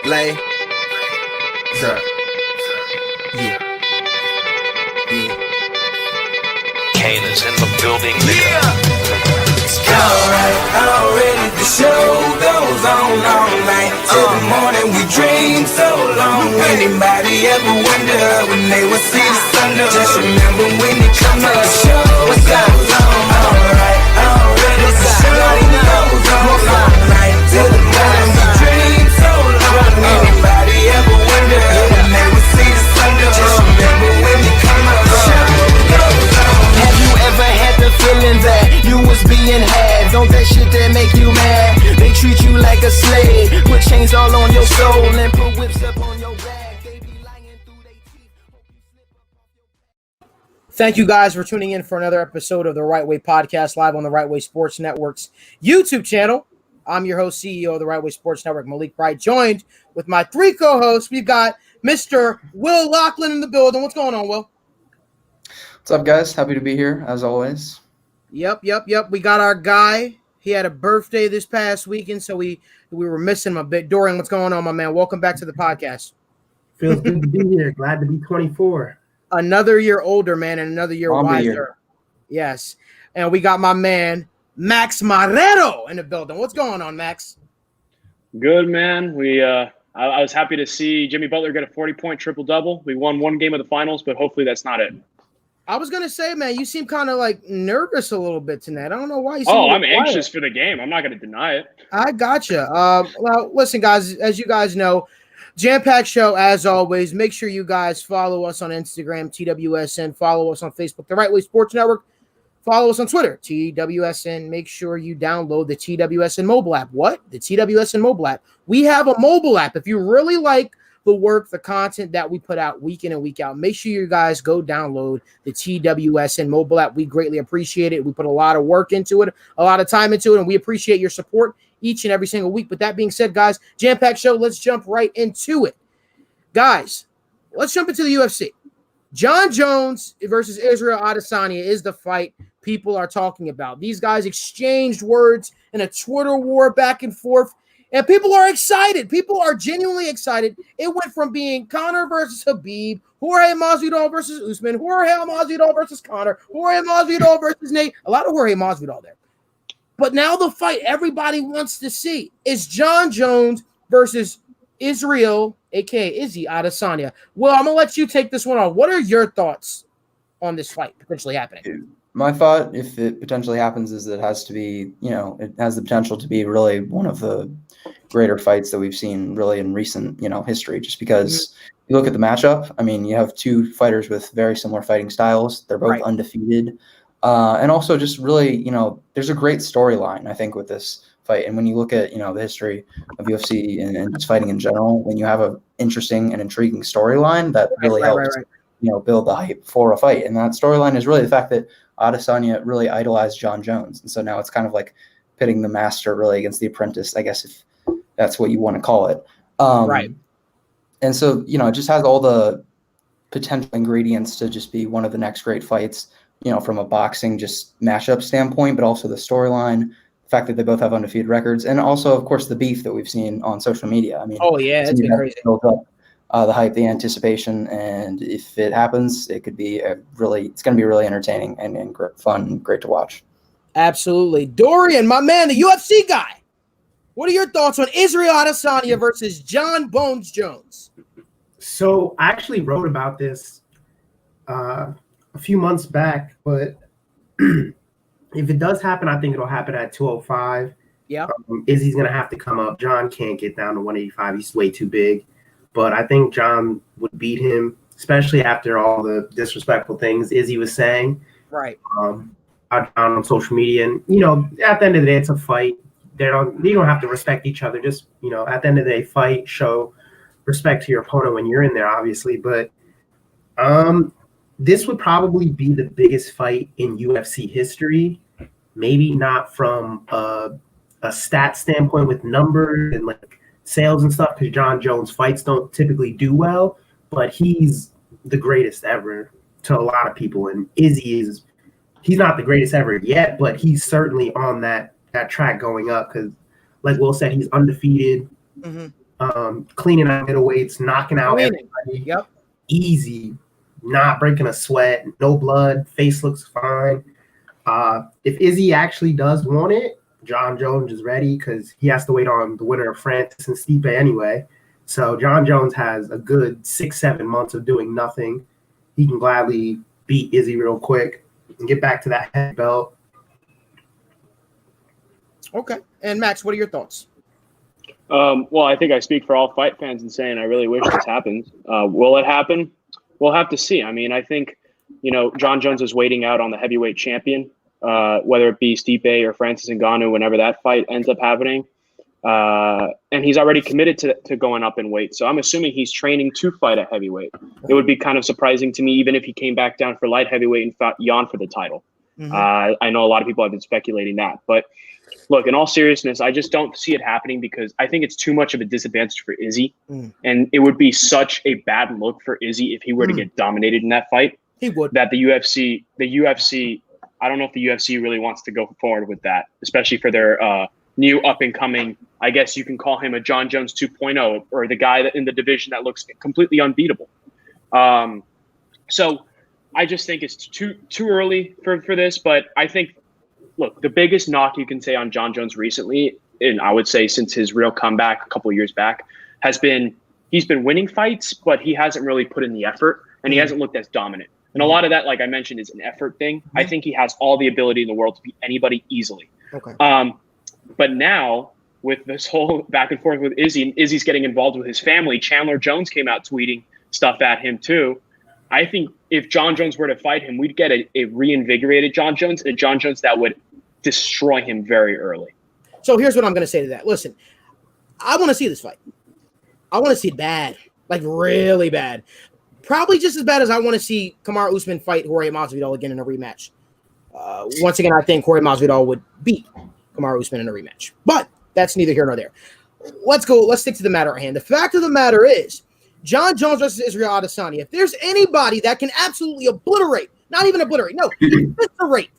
Lay. Sir. Yeah. Kane is in the building, nigga. Alright, already the show goes on all night. Till the morning we dream so long. Anybody ever wonder when they will see the sun up? Just remember when you come to the show, it goes on. Alright, already the show goes on all night. Till the morning we dream so long. Anybody ever wonder when they will see the sun up? Just remember when you come to the show, it goes on. Have you ever had the feeling that you was being had? Don't that shit that make you mad? They treat you like a slave, put chains all on your soul and put whips up on your back. They be lying through their teeth. Thank you guys for tuning in for another episode of the Wrightway podcast live on the Wrightway Sports Network's YouTube channel. I'm your host, CEO of the Wrightway Sports Network, Malik Wright, joined with my three co-hosts. We've got Mr. Will Lachlan in the building. What's going on, Will? What's up, guys? Happy to be here, as always. Yep. We got our guy. He had a birthday this past weekend, so we were missing him a bit. Dorian, what's going on, my man? Welcome back to the podcast. Feels good to be here. Glad to be 24. Another year older, man, and another year wiser. Yes. And we got my man, Max Marrero, in the building. What's going on, Max? Good, man. I was happy to see Jimmy Butler get a 40-point triple-double. We won one game of the finals, but hopefully that's not it. I was going to say, man, you seem kind of like nervous a little bit tonight. I don't know why you seem I'm quiet. anxious for the game. I'm not going to deny it. I gotcha. Well, listen, guys, as you guys know, jam-packed show as always. Make sure you guys follow us on Instagram, TWSN. Follow us on Facebook, The Wrightway Sports Network. Follow us on Twitter, TWSN. Make sure you download the TWSN mobile app. What? The TWSN mobile app. We have a mobile app. If you really like the work, the content that we put out week in and week out, make sure you guys go download the TWSN mobile app. We greatly appreciate it. We put a lot of work into it, a lot of time into it, and we appreciate your support each and every single week. But that being said, guys, jam-packed show, let's jump right into it. Guys, let's jump into the UFC. Jon Jones versus Israel Adesanya is the fight people are talking about. These guys exchanged words in a Twitter war back and forth, and people are excited. People are genuinely excited. It went from being Conor versus Khabib, Jorge Masvidal versus Usman, Jorge Masvidal versus Conor, Jorge Masvidal versus Nate. A lot of Jorge Masvidal there. But now the fight everybody wants to see is Jon Jones versus Israel, a.k.a. Izzy Adesanya. Well, I'm going to let you take this one off. What are your thoughts on this fight potentially happening? My thought, if it potentially happens, is that it has to be, it has the potential to be really one of the greater fights that we've seen really in recent, history, just because you look at the matchup. I mean, you have two fighters with very similar fighting styles. They're both undefeated. And also just really, there's a great storyline, I think, with this fight. And when you look at, the history of UFC and just fighting in general, when you have an interesting and intriguing storyline, that really helps, build the hype for a fight. And that storyline is really the fact that Adesanya really idolized Jon Jones. And so now it's kind of like pitting the master really against the apprentice, I guess, if that's what you want to call it. And so, it just has all the potential ingredients to just be one of the next great fights, from a boxing just matchup standpoint, but also the storyline, the fact that they both have undefeated records, and also, of course, the beef that we've seen on social media. I mean, it's been crazy. Built up the hype, the anticipation, and if it happens, it could be it's going to be really entertaining and fun and great to watch. Absolutely. Dorian, my man, the UFC guy. What are your thoughts on Israel Adesanya versus Jon Bones Jones? So I actually wrote about this a few months back, but if it does happen, I think it'll happen at 205. Yeah. Izzy's going to have to come up. Jon can't get down to 185. He's way too big. But I think Jon would beat him, especially after all the disrespectful things Izzy was saying. Right. On social media. And, at the end of the day, it's a fight. You don't have to respect each other. Just, at the end of the day, fight, show respect to your opponent when you're in there, obviously. But this would probably be the biggest fight in UFC history. Maybe not from a stat standpoint with numbers and like sales and stuff, because Jon Jones fights don't typically do well, but he's the greatest ever to a lot of people. And Izzy he's not the greatest ever yet, but he's certainly on that track going up, because like Will said, he's undefeated. cleaning out middleweights, knocking out Winning. everybody. Yep. Easy, not breaking a sweat, no blood, face looks fine. If Izzy actually does want it, Jon Jones is ready because he has to wait on the winner of Francis and Stipe anyway. So Jon Jones has a good 6-7 months of doing nothing. He can gladly beat Izzy real quick and get back to that head belt. Okay. And Max, what are your thoughts? Well, I think I speak for all fight fans in saying I really wish this happens. Will it happen? We'll have to see. I mean, I think, Jon Jones is waiting out on the heavyweight champion, whether it be Stipe or Francis Ngannou, whenever that fight ends up happening. And he's already committed to going up in weight. So I'm assuming he's training to fight at heavyweight. It would be kind of surprising to me, even if he came back down for light heavyweight and fought Jan for the title. Mm-hmm. I know a lot of people have been speculating that. But look, in all seriousness, I just don't see it happening because I think it's too much of a disadvantage for Izzy. And it would be such a bad look for Izzy if he were to get dominated in that fight. He would. That the UFC, I don't know if the UFC really wants to go forward with that, especially for their new up-and-coming, I guess you can call him a Jon Jones 2.0, or the guy that in the division that looks completely unbeatable. So I just think it's too early for this, but I think, look, the biggest knock you can say on Jon Jones recently, and I would say since his real comeback a couple of years back, has been he's been winning fights, but he hasn't really put in the effort, and he hasn't looked as dominant. And a lot of that, like I mentioned, is an effort thing. I think he has all the ability in the world to beat anybody easily. Okay. But now, with this whole back and forth with Izzy, and Izzy's getting involved with his family, Chandler Jones came out tweeting stuff at him too. I think if Jon Jones were to fight him, we'd get a reinvigorated Jon Jones, a Jon Jones that would destroy him very early. So here's what I'm going to say to that. Listen, I want to see this fight. I want to see it bad, like really bad. Probably just as bad as I want to see Kamaru Usman fight Jorge Masvidal again in a rematch. Once again, I think Jorge Masvidal would beat Kamaru Usman in a rematch. But that's neither here nor there. Let's go. Let's stick to the matter at hand. The fact of the matter is, Jon Jones versus Israel Adesanya. If there's anybody that can absolutely obliterate, not even obliterate, no, eviscerate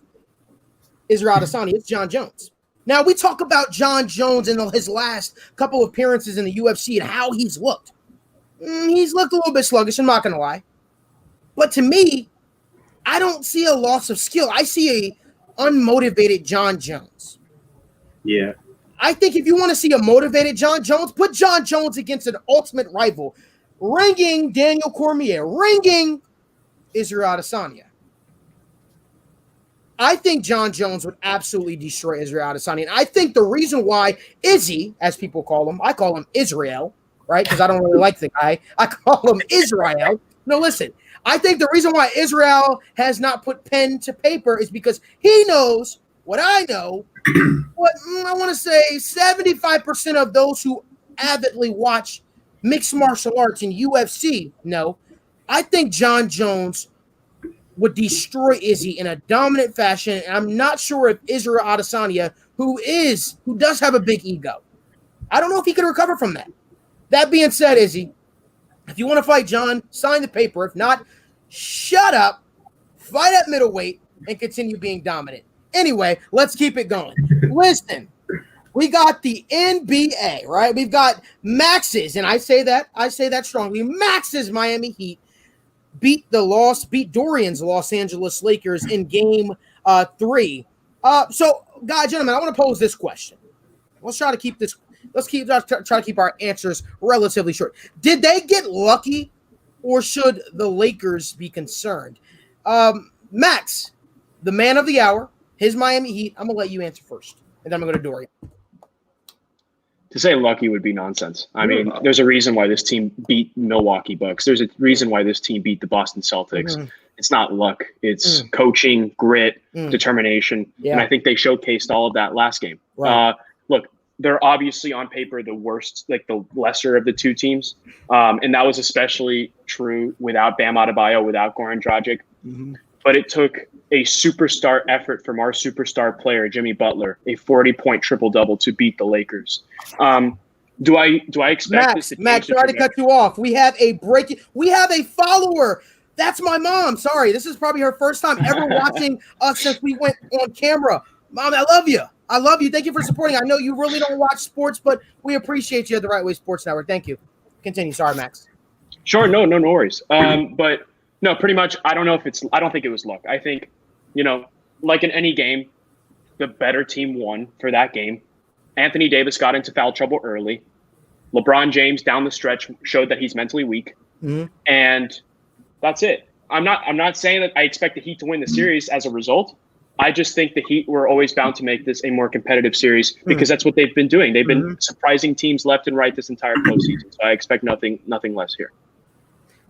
Israel Adesanya, it's Jon Jones. Now, we talk about Jon Jones in his last couple of appearances in the UFC and how he's looked. He's looked a little bit sluggish, I'm not going to lie. But to me, I don't see a loss of skill. I see a unmotivated Jon Jones. Yeah. I think if you want to see a motivated Jon Jones, put Jon Jones against an ultimate rival. Ringing Daniel Cormier, ringing Israel Adesanya. I think Jon Jones would absolutely destroy Israel Adesanya. And I think the reason why Izzy, as people call him, I call him Israel, right? Because I don't really like the guy. I call him Israel. No, listen. I think the reason why Israel has not put pen to paper is because he knows what I know. What I want to say 75% of those who avidly watch mixed martial arts and UFC know. I think Jon Jones would destroy Izzy in a dominant fashion. And I'm not sure if Israel Adesanya, who does have a big ego, I don't know if he can recover from that. That being said, Izzy, if you want to fight Jon, sign the paper. If not, shut up, fight at middleweight, and continue being dominant. Anyway, let's keep it going. Listen, we got the NBA, right? We've got Max's, and I say that strongly. Max's Miami Heat beat Dorian's Los Angeles Lakers in game 3. So, guys, gentlemen, I want to pose this question. Let's try to keep our answers relatively short. Did they get lucky, or should the Lakers be concerned? Max, the man of the hour, his Miami Heat. I'm gonna let you answer first, and then I'm gonna go to Dorian. To say lucky would be nonsense. I mean, there's a reason why this team beat Milwaukee Bucks. There's a reason why this team beat the Boston Celtics. It's not luck. It's coaching, grit, determination. Yeah. And I think they showcased all of that last game. Right. Look, they're obviously on paper the worst, like the lesser of the two teams. And that was especially true without Bam Adebayo, without Goran Dragic. But it took a superstar effort from our superstar player, Jimmy Butler, a 40-point triple-double to beat the Lakers. Do I expect this to change? Max, sorry to cut you off. We have a follower. That's my mom. Sorry, this is probably her first time ever watching us since we went on camera. Mom, I love you. I love you. Thank you for supporting. I know you really don't watch sports, but we appreciate you at the Right Way Sports Network. Thank you. Continue. Sorry, Max. Sure, no worries. But no, pretty much. I don't think it was luck. I think, like in any game, the better team won for that game. Anthony Davis got into foul trouble early. LeBron James down the stretch showed that he's mentally weak, and that's it. I'm not saying that I expect the Heat to win the series as a result. I just think the Heat were always bound to make this a more competitive series because that's what they've been doing. They've been surprising teams left and right this entire postseason. So I expect nothing less here.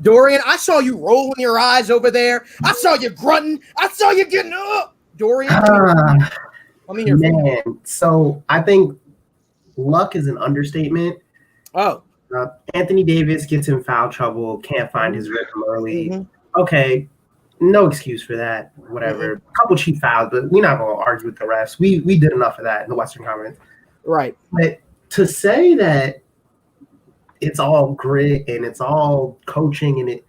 Dorian, I saw you rolling your eyes over there. I saw you grunting. I saw you getting up. Dorian, let me hear from you. Man, so I think luck is an understatement. Oh. Anthony Davis gets in foul trouble, can't find his rhythm early. Okay, no excuse for that. Whatever. A couple cheap fouls, but we're not going to argue with the rest. We did enough of that in the Western Conference. Right. But to say that it's all grit and it's all coaching and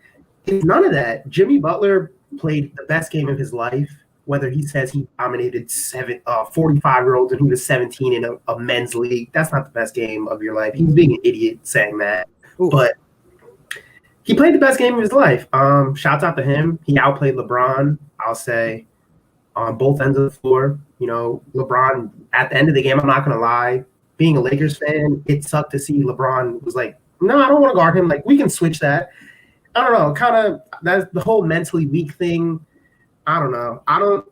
it's none of that. Jimmy Butler played the best game of his life, whether he says he dominated 45-year-olds and he was 17 in a men's league. That's not the best game of your life. He's being an idiot saying that. Ooh. But he played the best game of his life. Shouts out to him. He outplayed LeBron, I'll say, on both ends of the floor. LeBron, at the end of the game, I'm not going to lie, being a Lakers fan, it sucked to see LeBron was like, no, I don't want to guard him. Like, we can switch that. I don't know. Kind of that's the whole mentally weak thing. I don't know. I don't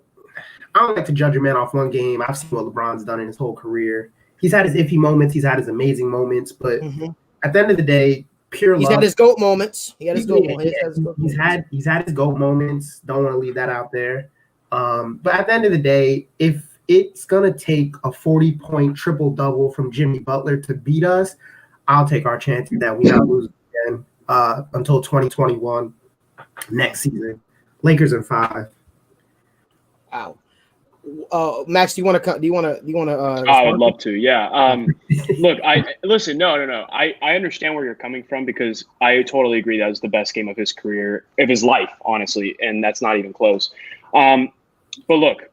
like to judge a man off one game. I've seen what LeBron's done in his whole career. He's had his iffy moments. He's had his amazing moments. But at the end of the day, pure luck. He's had his GOAT moments. He's had his GOAT moments. Don't want to leave that out there. But at the end of the day, if it's going to take a 40-point triple-double from Jimmy Butler to beat us, I'll take our chances that we not lose again until 2021 next season. Lakers in 5. Wow. Max, do you want to? I would love to. Yeah. Look, listen. No. I understand where you're coming from because I totally agree that was the best game of his career, of his life, honestly, and that's not even close. But look,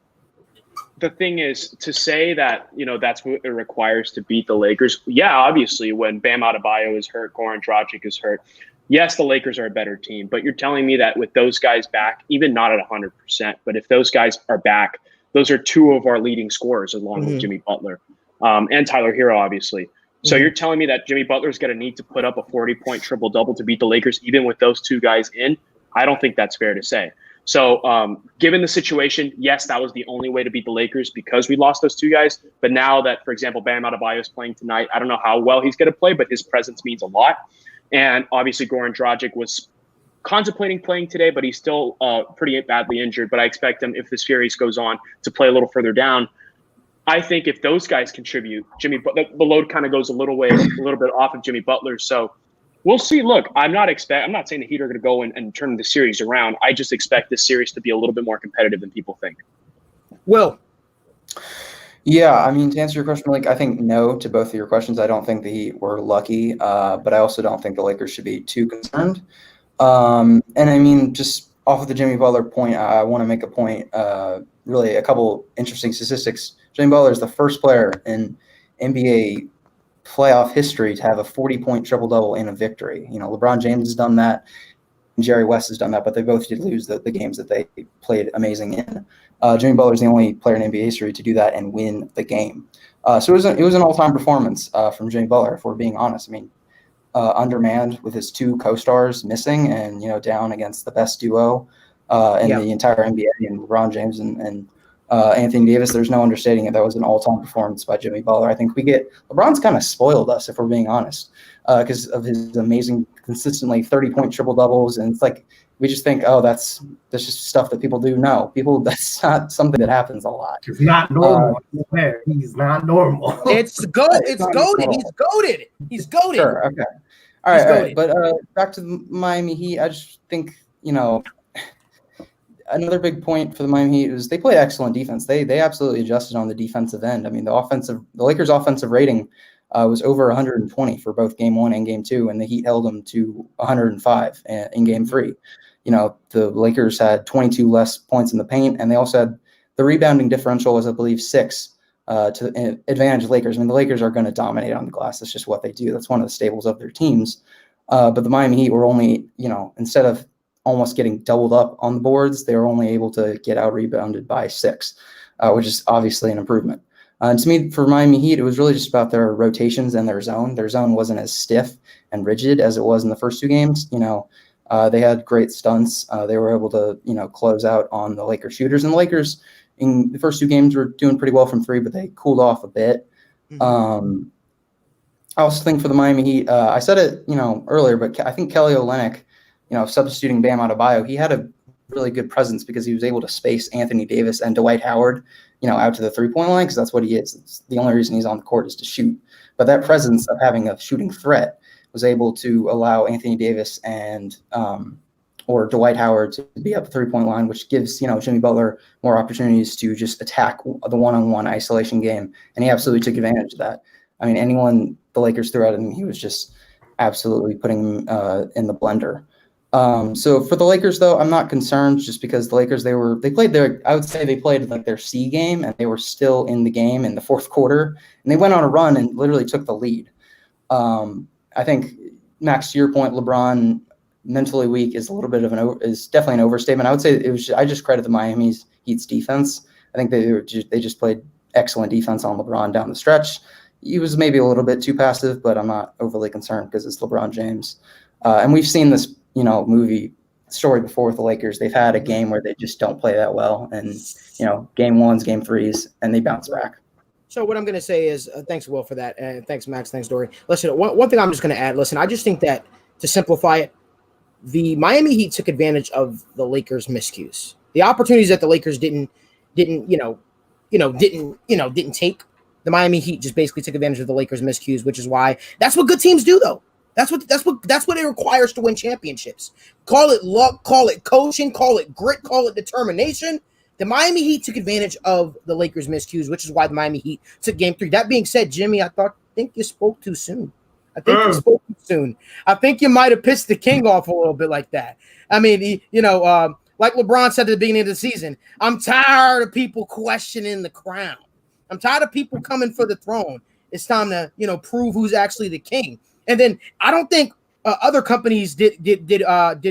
the thing is to say that that's what it requires to beat the Lakers. Yeah, obviously, when Bam Adebayo is hurt, Goran Dragic is hurt. Yes, the Lakers are a better team, but you're telling me that with those guys back, even not at 100%, but if those guys are back, those are two of our leading scorers along with Jimmy Butler and Tyler Hero, obviously. So you're telling me that Jimmy Butler's going to need to put up a 40-point triple-double to beat the Lakers, even with those two guys in? I don't think that's fair to say. So given the situation, yes, that was the only way to beat the Lakers because we lost those two guys. But now that, for example, Bam Adebayo is playing tonight, I don't know how well he's going to play, but his presence means a lot. And obviously, Goran Dragic was contemplating playing today, but he's still pretty badly injured. But I expect him, if this series goes on, to play a little further down. I think if those guys contribute, the load kind of goes a little bit off of Jimmy Butler. So we'll see. Look, I'm not saying the Heat are going to go and turn the series around. I just expect this series to be a little bit more competitive than people think. Will. Yeah, I mean, to answer your question, Malik, I think no to both of your questions. I don't think the Heat were lucky, but I also don't think the Lakers should be too concerned. And I mean, just off of the Jimmy Butler point, I want to make a point, really a couple interesting statistics. Jimmy Butler is the first player in NBA playoff history to have a 40-point triple-double in a victory. LeBron James has done that. Jerry West has done that, but they both did lose the games that they played amazing in. Jimmy Butler is the only player in NBA history to do that and win the game. So it was an all-time performance from Jimmy Butler, if we're being honest. I mean, undermanned with his two co-stars missing and, down against the best duo in the entire NBA and LeBron James and Anthony Davis. There's no understating it. That was an all-time performance by Jimmy Butler. I think LeBron's kind of spoiled us, if we're being honest, because of his amazing, consistently 30-point triple doubles. And it's like, we just think, oh, that's just stuff that people do. No, that's not something that happens a lot. It's not normal. He's not normal. It's goated. He's goated. He's goated. Sure. Okay. All right. But back to the Miami Heat, I just think, another big point for the Miami Heat is they play excellent defense. They absolutely adjusted on the defensive end. I mean, the Lakers' offensive rating was over 120 for both Game 1 and Game 2, and the Heat held them to 105 in Game 3. The Lakers had 22 less points in the paint, and they also had the rebounding differential was, I believe, 6 to advantage the Lakers. I mean, the Lakers are going to dominate on the glass. That's just what they do. That's one of the staples of their teams. But the Miami Heat were only, instead of almost getting doubled up on the boards, they were only able to get out rebounded by 6, which is obviously an improvement. And to me, for Miami Heat, it was really just about their rotations and their zone. Their zone wasn't as stiff and rigid as it was in the first 2 games. They had great stunts. They were able to, close out on the Lakers shooters. And the Lakers in the first 2 games were doing pretty well from 3, but they cooled off a bit. I also think for the Miami Heat, I said it, earlier, but I think Kelly Olynyk, substituting Bam Adebayo, he had a really good presence because he was able to space Anthony Davis and Dwight Howard, out to the 3-point line, because that's what he is. It's the only reason he's on the court is to shoot. But that presence of having a shooting threat was able to allow Anthony Davis and or Dwight Howard to be up the 3-point line, which gives Jimmy Butler more opportunities to just attack the one-on-one isolation game, and he absolutely took advantage of that. I mean, anyone the Lakers threw at him, he was just absolutely putting in the blender. So for the Lakers, though, I'm not concerned, just because the Lakers, they played like their C game, and they were still in the game in the fourth quarter, and they went on a run and literally took the lead. I think, Max, to your point, LeBron mentally weak is a little bit of is definitely an overstatement. I would say I just credit the Miami Heat's defense. I think they just played excellent defense on LeBron down the stretch. He was maybe a little bit too passive, but I'm not overly concerned because it's LeBron James. And we've seen this, movie story before with the Lakers. They've had a game where they just don't play that well, and game 1s, game 3s, and they bounce back. So what I'm going to say is, thanks, Will, for that, and thanks, Max, thanks, Dory. Listen, one thing I'm just going to add. Listen, I just think that, to simplify it, the Miami Heat took advantage of the Lakers' miscues, the opportunities that the Lakers didn't take. The Miami Heat just basically took advantage of the Lakers' miscues, which is why that's what good teams do, though. That's what it requires to win championships. Call it luck, call it coaching, call it grit, call it determination. The Miami Heat took advantage of the Lakers' miscues, which is why the Miami Heat took Game 3. That being said, Jimmy, I think you spoke too soon. I think you might have pissed the king off a little bit like that. I mean, like LeBron said at the beginning of the season, I'm tired of people questioning the crown. I'm tired of people coming for the throne. It's time to, prove who's actually the king. And then I don't think other companies did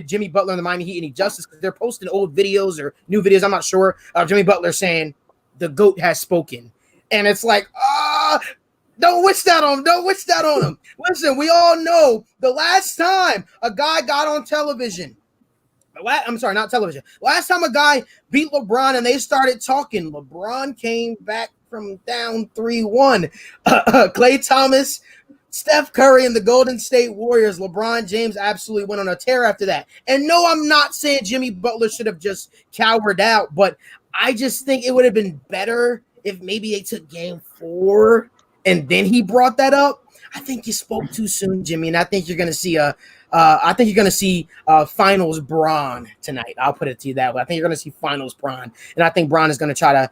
Jimmy Butler and the Miami Heat any justice, because they're posting old videos or new videos, I'm not sure, Jimmy Butler saying the GOAT has spoken. And it's like, don't wish that on him. Listen, we all know the last time a guy got on television, I'm sorry, not television. Last time a guy beat LeBron and they started talking, LeBron came back from down 3-1. Klay Thomas, Steph Curry, and the Golden State Warriors, LeBron James absolutely went on a tear after that. And no, I'm not saying Jimmy Butler should have just cowered out, but I just think it would have been better if maybe they took Game 4 and then he brought that up. I think you spoke too soon, Jimmy, and I think you're going to see Finals Bron tonight. I'll put it to you that way. I think you're going to see Finals Bron, and I think Bron is going to try to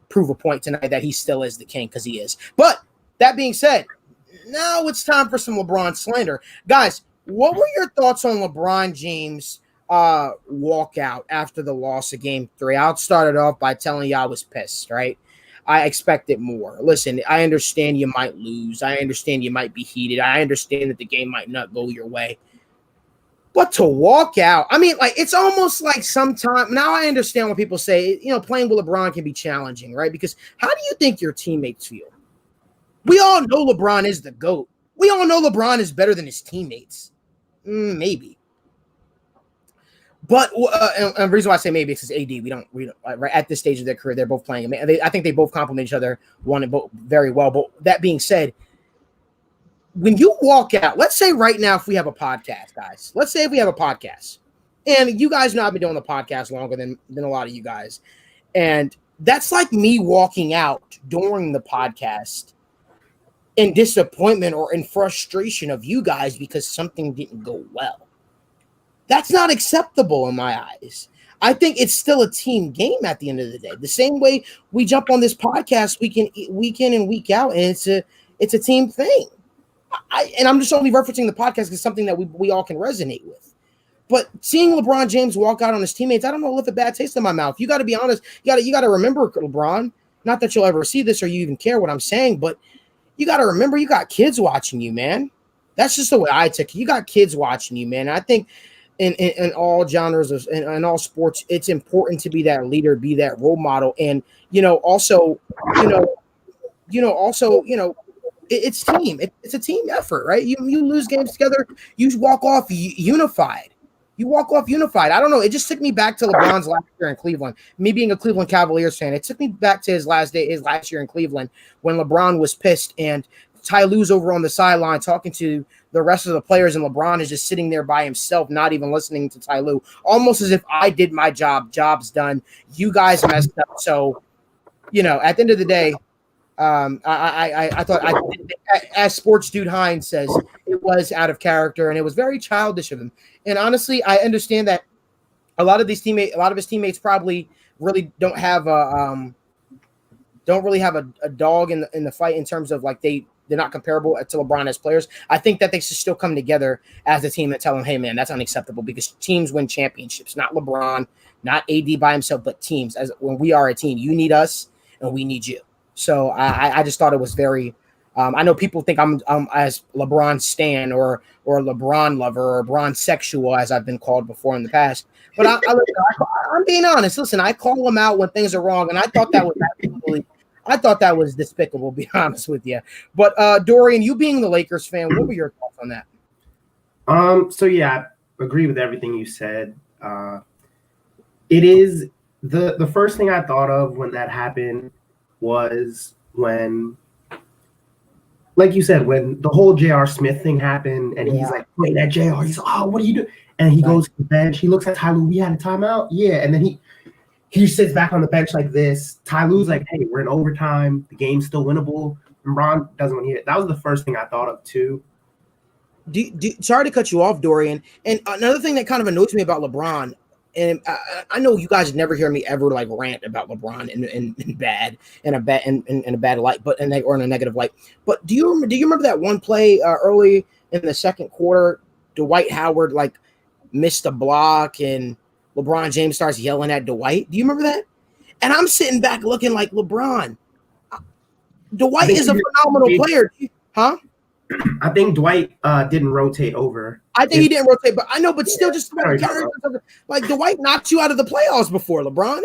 prove a point tonight that he still is the king, because he is. But that being said, now it's time for some LeBron slander. Guys, what were your thoughts on LeBron James' walkout after the loss of Game 3? I'll start it off by telling you I was pissed, right? I expected more. Listen, I understand you might lose. I understand you might be heated. I understand that the game might not go your way. But to walk out, I mean, like, it's almost like sometimes, now I understand when people say, playing with LeBron can be challenging, right? Because how do you think your teammates feel? We all know LeBron is the GOAT. We all know LeBron is better than his teammates. Maybe. But and the reason why I say maybe is because AD, we don't right at this stage of their career, they're both playing. I think they both complement each other very well. But that being said, when you walk out, let's say right now, if we have a podcast, guys, let's say if we have a podcast, and you guys know I've been doing the podcast longer than a lot of you guys, and that's like me walking out during the podcast in disappointment or in frustration of you guys because something didn't go well. That's not acceptable in my eyes. I think it's still a team game at the end of the day. The same way we jump on this podcast week in and week out, and it's a team thing. And I'm just only referencing the podcast as something that we all can resonate with. But seeing LeBron James walk out on his teammates, I don't know, left a bad taste in my mouth. You got to be honest. You got to remember, LeBron, not that you'll ever see this or you even care what I'm saying, but you got to remember you got kids watching you, man. That's just the way I took it. You got kids watching you, man. And I think in all genres of in all sports, it's important to be that leader, be that role model, and also it's team. It's a team effort, right? You lose games together, you walk off unified. You walk off unified. I don't know. It just took me back to LeBron's last year in Cleveland. Me being a Cleveland Cavaliers fan, it took me back to his last year in Cleveland when LeBron was pissed and Ty Lue's over on the sideline talking to the rest of the players, and LeBron is just sitting there by himself, not even listening to Ty Lue, almost as if I did my job. Job's done. You guys messed up. So, at the end of the day, I thought, as Sports Dude Hines says, it was out of character and it was very childish of him. And honestly, I understand that a lot of his teammates probably really don't have a dog in the fight in terms of like they're not comparable to LeBron as players. I think that they should still come together as a team and tell him, hey man, that's unacceptable, because teams win championships, not LeBron, not AD by himself, but teams. As when we are a team, you need us and we need you. So I just thought it was very. I know people think I'm as LeBron stan or LeBron lover or LeBron sexual, as I've been called before in the past. But I'm being honest. Listen, I call them out when things are wrong, and I thought that was despicable. To be honest with you. But Dorian, you being the Lakers fan, what were your thoughts on that? So yeah, I agree with everything you said. It is the first thing I thought of when that happened was when, like you said, when the whole J.R. Smith thing happened, and he's like pointing at J.R. He's like, oh, what are you doing? And he goes to the bench. He looks at Ty Lue. We had a timeout. Yeah. And then he sits back on the bench like this. Ty Lue's like, hey, we're in overtime. The game's still winnable. And Ron doesn't want to hear it. That was the first thing I thought of too. Sorry to cut you off, Dorian. And another thing that kind of annoys me about LeBron, and I know you guys never hear me ever like rant about LeBron in a bad light, or in a negative light. But do you remember that one play early in the second quarter? Dwight Howard like missed a block, and LeBron James starts yelling at Dwight. Do you remember that? And I'm sitting back looking like, LeBron, Dwight is a phenomenal player, huh? I think Dwight didn't rotate over. I think he didn't rotate, but I know, but still, just about like Dwight knocked you out of the playoffs before, LeBron.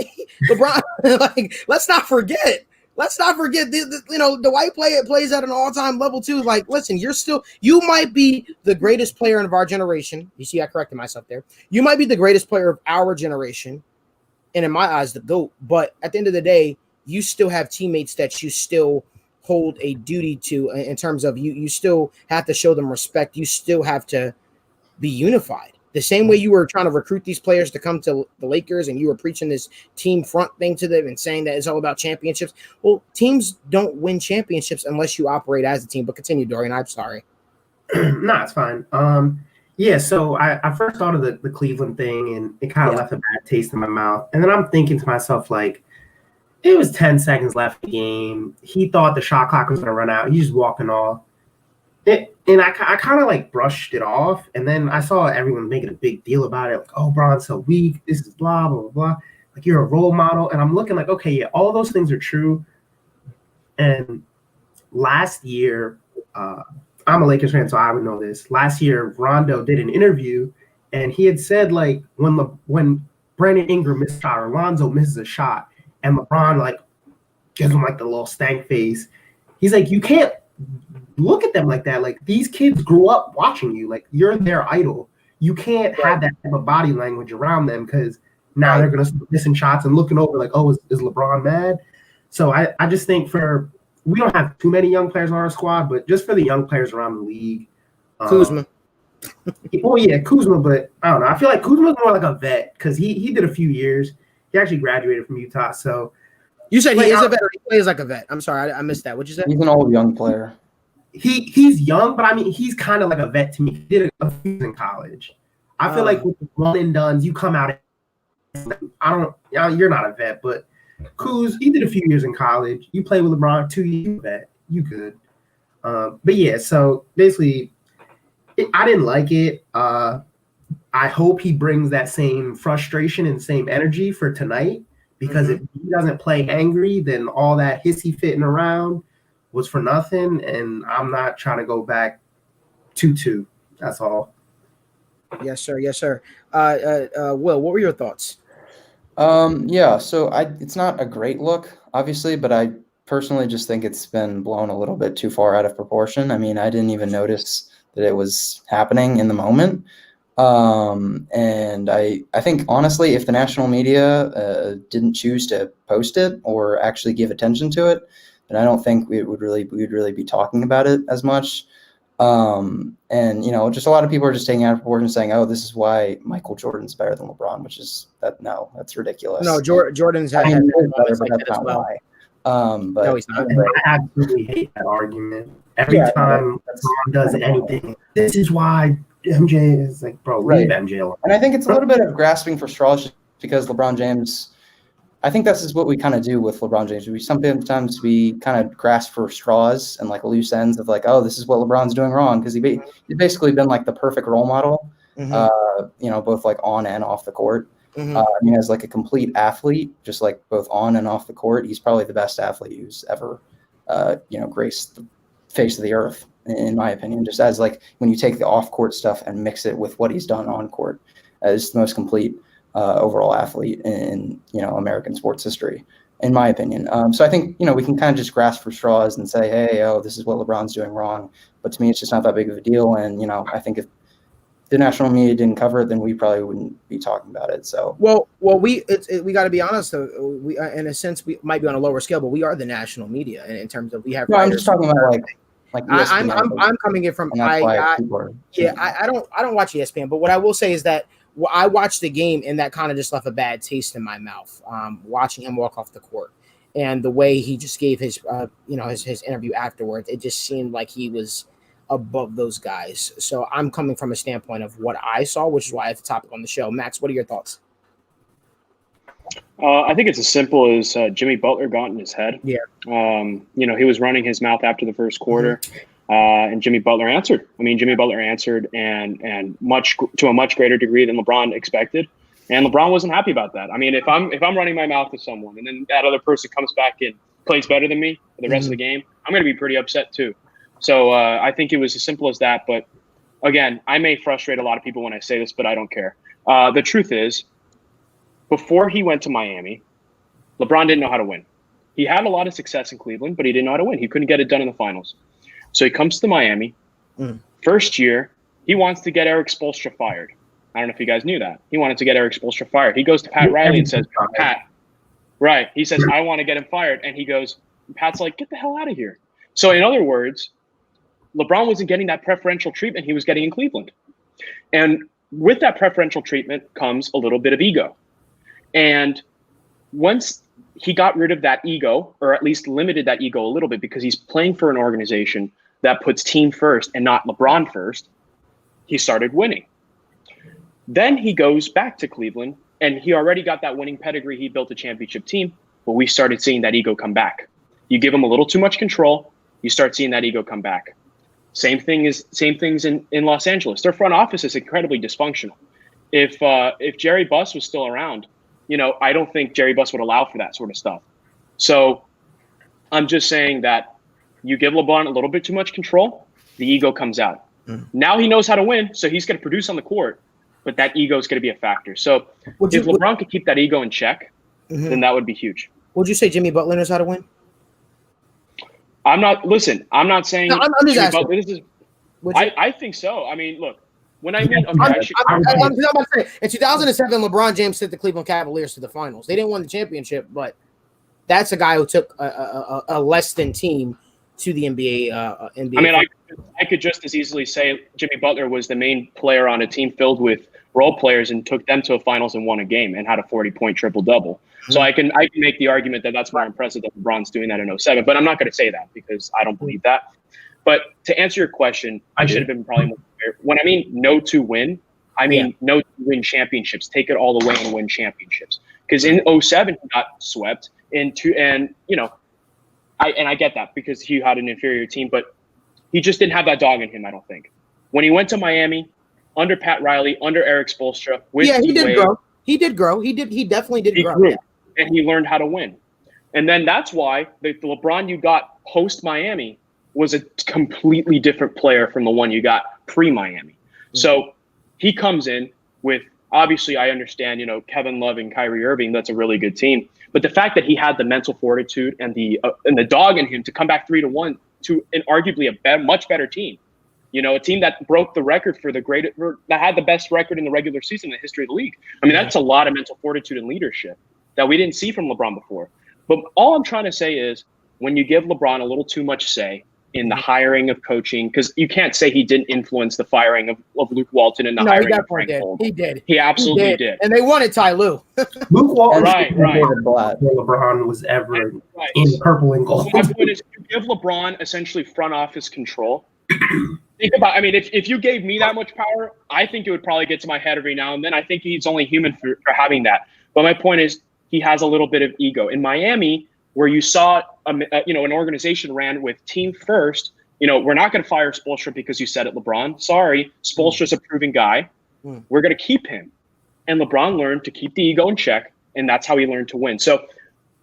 Like, let's not forget. Dwight plays at an all-time level too. Like, listen, you might be the greatest player of our generation. You see, I corrected myself there. You might be the greatest player of our generation, and in my eyes, the GOAT. But at the end of the day, you still have teammates that you still hold a duty to in terms of you still have to show them respect. You still have to be unified. The same way you were trying to recruit these players to come to the Lakers and you were preaching this team front thing to them and saying that it's all about championships. Well, teams don't win championships unless you operate as a team. But continue, Dorian. I'm sorry. No, it's fine. Yeah, so I first thought of the Cleveland thing, and it kind of left a bad taste in my mouth. And then I'm thinking to myself, like, it was 10 seconds left in the game. He thought the shot clock was going to run out. He's just walking off. And I kind of like brushed it off. And then I saw everyone making a big deal about it. Like, oh, Bron's so weak. This is blah, blah, blah, blah. Like, you're a role model. And I'm looking like, okay, yeah, all those things are true. And last year, I'm a Lakers fan, so I would know this. Last year, Rondo did an interview, and he had said, like, when Brandon Ingram misses a shot or Lonzo misses a shot, and LeBron, like, gives him, like, the little stank face, he's like, you can't look at them like that. Like, these kids grew up watching you. Like, you're their idol. You can't have that type of body language around them because now they're going to start missing shots and looking over like, oh, is LeBron mad? So I just think we don't have too many young players on our squad, but just for the young players around the league. Kuzma. Oh, yeah, Kuzma, but I don't know. I feel like Kuzma's more like a vet because he did a few years. He actually graduated from Utah. So you said he is a vet or he plays like a vet? I'm sorry, I missed that. What'd you say? He's an old young player. He's young, but I mean, he's kind of like a vet to me. He did a few years in college. I feel like with the one and dones, you come out. You're not a vet, but Kuz, he did a few years in college. You play with LeBron 2 years, vet. You good. But yeah, so basically, I didn't like it. I hope he brings that same frustration and same energy for tonight Because if he doesn't play angry, then all that hissy fitting around was for nothing. And I'm not trying to go back 2-2. That's all. Yes, sir. Yes, sir. Will, what were your thoughts? Yeah, so it's not a great look, obviously, but I personally just think it's been blown a little bit too far out of proportion. I mean, I didn't even notice that it was happening in the moment. And I think, honestly, if the national media didn't choose to post it or actually give attention to it, then I don't think we would really be talking about it as much. And just a lot of people are just taking out of proportion, saying, "Oh, this is why Michael Jordan's better than LeBron," which is that's ridiculous. No, Jordan's I had mean, moments but like that's that as not well. why. But No, he's not. And I absolutely hate that argument. Every time LeBron does anything, this is why MJ is like, bro, leave MJ alone. And I think it's a little bit of grasping for straws just because LeBron James, I think that's just what we kind of do with LeBron James. We sometimes kind of grasp for straws and like loose ends of like, oh, this is what LeBron's doing wrong, because he's basically been like the perfect role model, both like on and off the court. I mean, as like a complete athlete, just like both on and off the court, he's probably the best athlete who's ever, graced the face of the earth, in my opinion. Just as like when you take the off-court stuff and mix it with what he's done on court, is the most complete overall athlete in American sports history, in my opinion. So I think we can kind of just grasp for straws and say, hey, this is what LeBron's doing wrong. But to me, it's just not that big of a deal. And I think if the national media didn't cover it, then we probably wouldn't be talking about it. So we got to be honest. Though, we in a sense we might be on a lower scale, but we are the national media in terms of we have. No, I'm just talking about like I'm coming in from I don't watch ESPN, but what I will say is that I watched the game and that kind of just left a bad taste in my mouth. Watching him walk off the court and the way he just gave his his interview afterwards, it just seemed like he was above those guys. So I'm coming from a standpoint of what I saw, which is why it's a topic on the show. Max, what are your thoughts? I think it's as simple as Jimmy Butler got in his head. Yeah. He was running his mouth after the first quarter, and Jimmy Butler answered. I mean, Jimmy Butler answered and to a much greater degree than LeBron expected. And LeBron wasn't happy about that. I mean, if I'm running my mouth to someone and then that other person comes back and plays better than me for the rest of the game, I'm going to be pretty upset too. So I think it was as simple as that. But again, I may frustrate a lot of people when I say this, but I don't care. The truth is, before he went to Miami, LeBron didn't know how to win. He had a lot of success in Cleveland, but he didn't know how to win. He couldn't get it done in the finals. So he comes to Miami. First year, he wants to get Eric Spoelstra fired. I don't know if you guys knew that. He wanted to get Eric Spoelstra fired. He goes to Pat Riley and says, Pat, right. He says, I want to get him fired. And he goes, Pat's like, get the hell out of here. So in other words, LeBron wasn't getting that preferential treatment he was getting in Cleveland. And with that preferential treatment comes a little bit of ego. And once he got rid of that ego, or at least limited that ego a little bit, because he's playing for an organization that puts team first and not LeBron first, he started winning. Then he goes back to Cleveland, and he already got that winning pedigree. He built a championship team, but we started seeing that ego come back. You give him a little too much control, you start seeing that ego come back. Same things in Los Angeles. Their front office is incredibly dysfunctional. If Jerry Buss was still around, I don't think Jerry Buss would allow for that sort of stuff. So I'm just saying that you give LeBron a little bit too much control, the ego comes out. Now he knows how to win, so he's going to produce on the court, but that ego is going to be a factor. So if LeBron could keep that ego in check, then that would be huge. Would you say Jimmy Butler knows how to win? I'm not saying I'm just Jimmy asking. Butler, I think so. I mean, look, when I mean, I'm about to say, in 2007, LeBron James took the Cleveland Cavaliers to the finals. They didn't win the championship, but that's a guy who took a less than team to the NBA. I mean, I could just as easily say Jimmy Butler was the main player on a team filled with role players and took them to a finals and won a game and had a 40-point triple-double. So I can make the argument that that's more impressive that LeBron's doing that in 2007, but I'm not going to say that because I don't believe that. But to answer your question, I should have been probably more clear. When I mean no to win, I mean no to win championships. Take it all the way and win championships. Because in 2007 he got swept I get that because he had an inferior team, but he just didn't have that dog in him, I don't think. When he went to Miami, under Pat Riley, under Eric Spoelstra, he did grow. He definitely did grow. Grew. and he learned how to win. And then that's why the LeBron you got post Miami was a completely different player from the one you got pre-Miami. So he comes in with, obviously, I understand, Kevin Love and Kyrie Irving, that's a really good team. But the fact that he had the mental fortitude and the dog in him to come back 3-1 to an arguably much better team, a team that broke the record that had the best record in the regular season in the history of the league. I mean, that's a lot of mental fortitude and leadership that we didn't see from LeBron before. But all I'm trying to say is when you give LeBron a little too much say in the hiring of coaching, because you can't say he didn't influence the firing of Luke Walton and the hiring of Frank Vogel. He did. He absolutely did. And they wanted Ty Lue. Luke Walton, right. LeBron was ever in purple and gold. So my point is, you give LeBron essentially front office control. Think about, I mean, if you gave me that much power, I think it would probably get to my head every now and then. I think he's only human for having that. But my point is, he has a little bit of ego. In Miami, where you saw an organization ran with team first, we're not going to fire Spoelstra because you said it, LeBron. Sorry, Spoelstra's a proven guy. We're going to keep him. And LeBron learned to keep the ego in check, and that's how he learned to win. So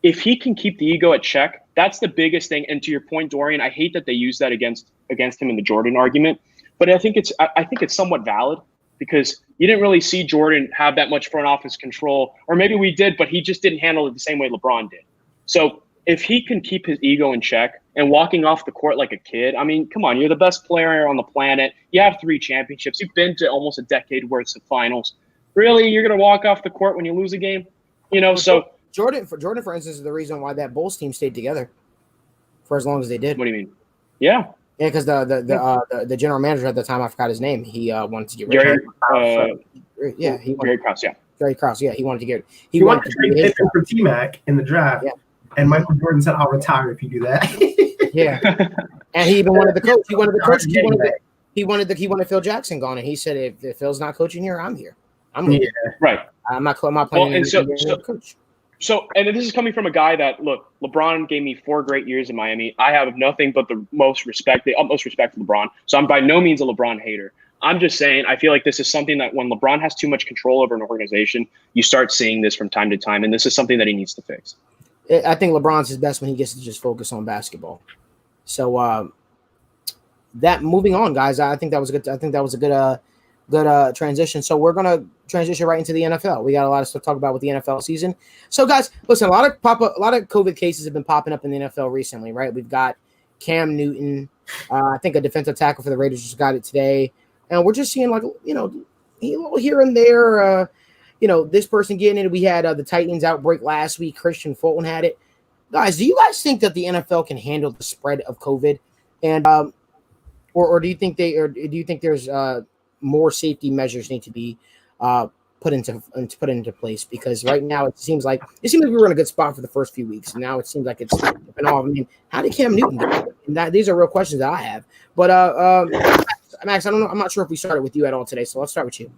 if he can keep the ego at check, that's the biggest thing. And to your point, Dorian, I hate that they use that against him in the Jordan argument, but I think it's somewhat valid because you didn't really see Jordan have that much front office control, or maybe we did, but he just didn't handle it the same way LeBron did. So if he can keep his ego in check and walking off the court like a kid, I mean, come on, you're the best player on the planet. You have 3 championships. You've been to almost a decade worth of finals. Really, you're going to walk off the court when you lose a game? So Jordan, for instance, is the reason why that Bulls team stayed together for as long as they did. What do you mean? Yeah. Yeah, because the general manager at the time, I forgot his name. He wanted to get rid of him. Gary Krause. Yeah. Gary Krause. Yeah, he wanted to get. He wanted to trade Pippen for T-Mac in the draft. Yeah. And Michael Jordan said, "I'll retire if you do that." Yeah. And he even wanted the coach. He wanted the coach. He wanted Phil Jackson gone, and he said, "If Phil's not coaching here, I'm here. I'm here. Right. I'm not playing." Coach. So, and this is coming from a guy that, look, LeBron gave me 4 great years in Miami. I have nothing but the utmost respect for LeBron. So I'm by no means a LeBron hater. I'm just saying I feel like this is something that when LeBron has too much control over an organization, you start seeing this from time to time, and this is something that he needs to fix. I think LeBron's his best when he gets to just focus on basketball. So that moving on, guys, I think that was good. I think that was a good transition. So we're going to transition right into the NFL. We got a lot of stuff to talk about with the NFL season. So guys, listen, a lot of COVID cases have been popping up in the NFL recently, right? We've got Cam Newton. I think a defensive tackle for the Raiders just got it today. And we're just seeing here and there, this person getting it. We had the Titans outbreak last week. Christian Fulton had it. Guys, do you guys think that the NFL can handle the spread of COVID? And or do you think there's more safety measures need to be put into place? Because right now it seems like we were in a good spot for the first few weeks, and now it seems like it's been off. I mean, how did Cam Newton do it? And these are real questions that I have. But Max, I don't know. I'm not sure if we started with you at all today, so let's start with you.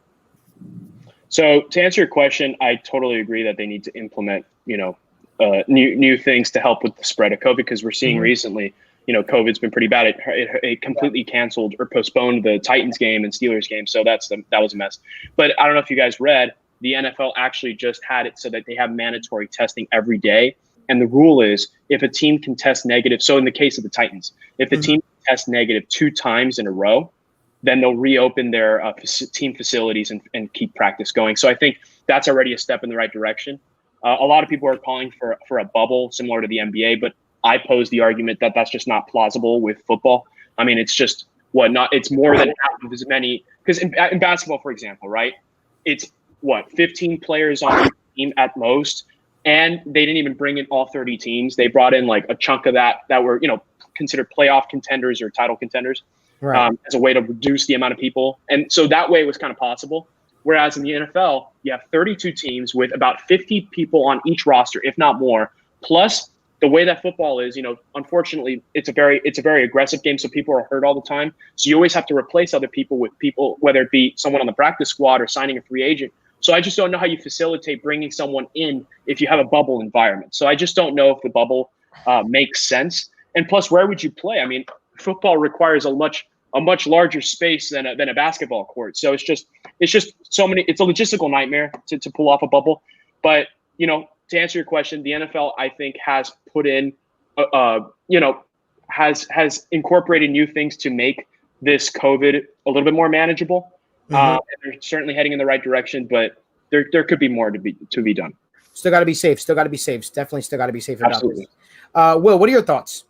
So to answer your question, I totally agree that they need to implement, new things to help with the spread of COVID, because we're seeing recently, COVID's been pretty bad. It completely canceled or postponed the Titans game and Steelers game. So that was a mess. But I don't know if you guys read, the NFL actually just had it so that they have mandatory testing every day. And the rule is if a team can test negative. So in the case of the Titans, if the team tests negative 2 times in a row, then they'll reopen their team facilities and keep practice going. So I think that's already a step in the right direction. A lot of people are calling for a bubble similar to the NBA, but I pose the argument that that's just not plausible with football. I mean, it's just it's more than half of as many, because in basketball, for example, right? It's 15 players on each team at most, and they didn't even bring in all 30 teams. They brought in like a chunk of that were, considered playoff contenders or title contenders, right, as a way to reduce the amount of people. And so that way it was kind of possible. Whereas in the NFL, you have 32 teams with about 50 people on each roster, if not more, plus the way that football is, unfortunately, it's a very aggressive game, so people are hurt all the time. So you always have to replace other people with people, whether it be someone on the practice squad or signing a free agent. So I just don't know how you facilitate bringing someone in if you have a bubble environment. So I just don't know if the bubble makes sense. And plus, where would you play? I mean, football requires a much larger space than a basketball court. So it's just so many. It's a logistical nightmare to pull off a bubble. But to answer your question, the NFL, I think, has put in, has incorporated new things to make this COVID a little bit more manageable. And they're certainly heading in the right direction, but there could be more to be done. Still got to be safe. Definitely still got to be safe about Absolutely. this. Will, what are your thoughts?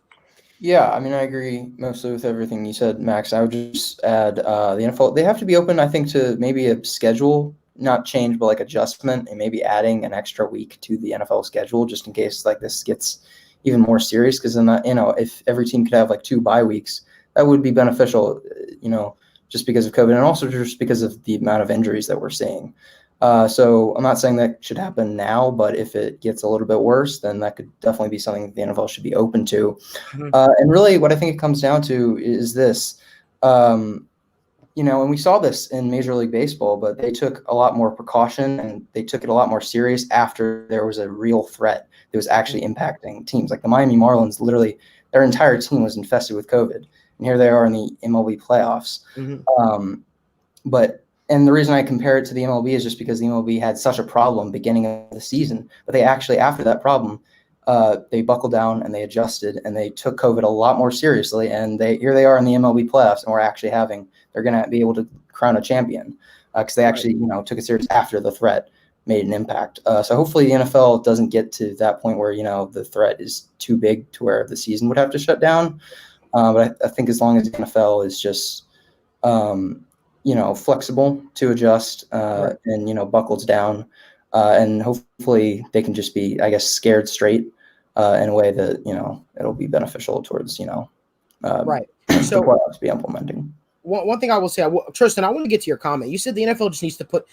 Yeah, I mean, I agree mostly with everything you said, Max. I would just add the NFL, they have to be open, I think, to maybe a schedule, not change, but like adjustment, and maybe adding an extra week to the NFL schedule just in case like this gets even more serious. Because then, if every team could have like 2 bye weeks, that would be beneficial, just because of COVID and also just because of the amount of injuries that we're seeing. So I'm not saying that should happen now, but if it gets a little bit worse, then that could definitely be something that the NFL should be open to. And really what I think it comes down to is this, and we saw this in Major League Baseball, but they took a lot more precaution and they took it a lot more serious after there was a real threat that was actually impacting teams. Like the Miami Marlins, literally their entire team was infested with COVID. And here they are in the MLB playoffs. And the reason I compare it to the MLB is just because the MLB had such a problem beginning of the season, but they actually, after that problem, they buckled down and they adjusted and they took COVID a lot more seriously. And here they are in the MLB playoffs, and they're going to be able to crown a champion because they actually, took it serious after the threat made an impact. So hopefully the NFL doesn't get to that point where, the threat is too big to where the season would have to shut down. But I think as long as the NFL is just, flexible to adjust and, buckles down. And hopefully they can just be, I guess, scared straight in a way that, it'll be beneficial towards, So the playoffs be implementing. One thing I will say, Tristan, I want to get to your comment. You said the NFL just needs to put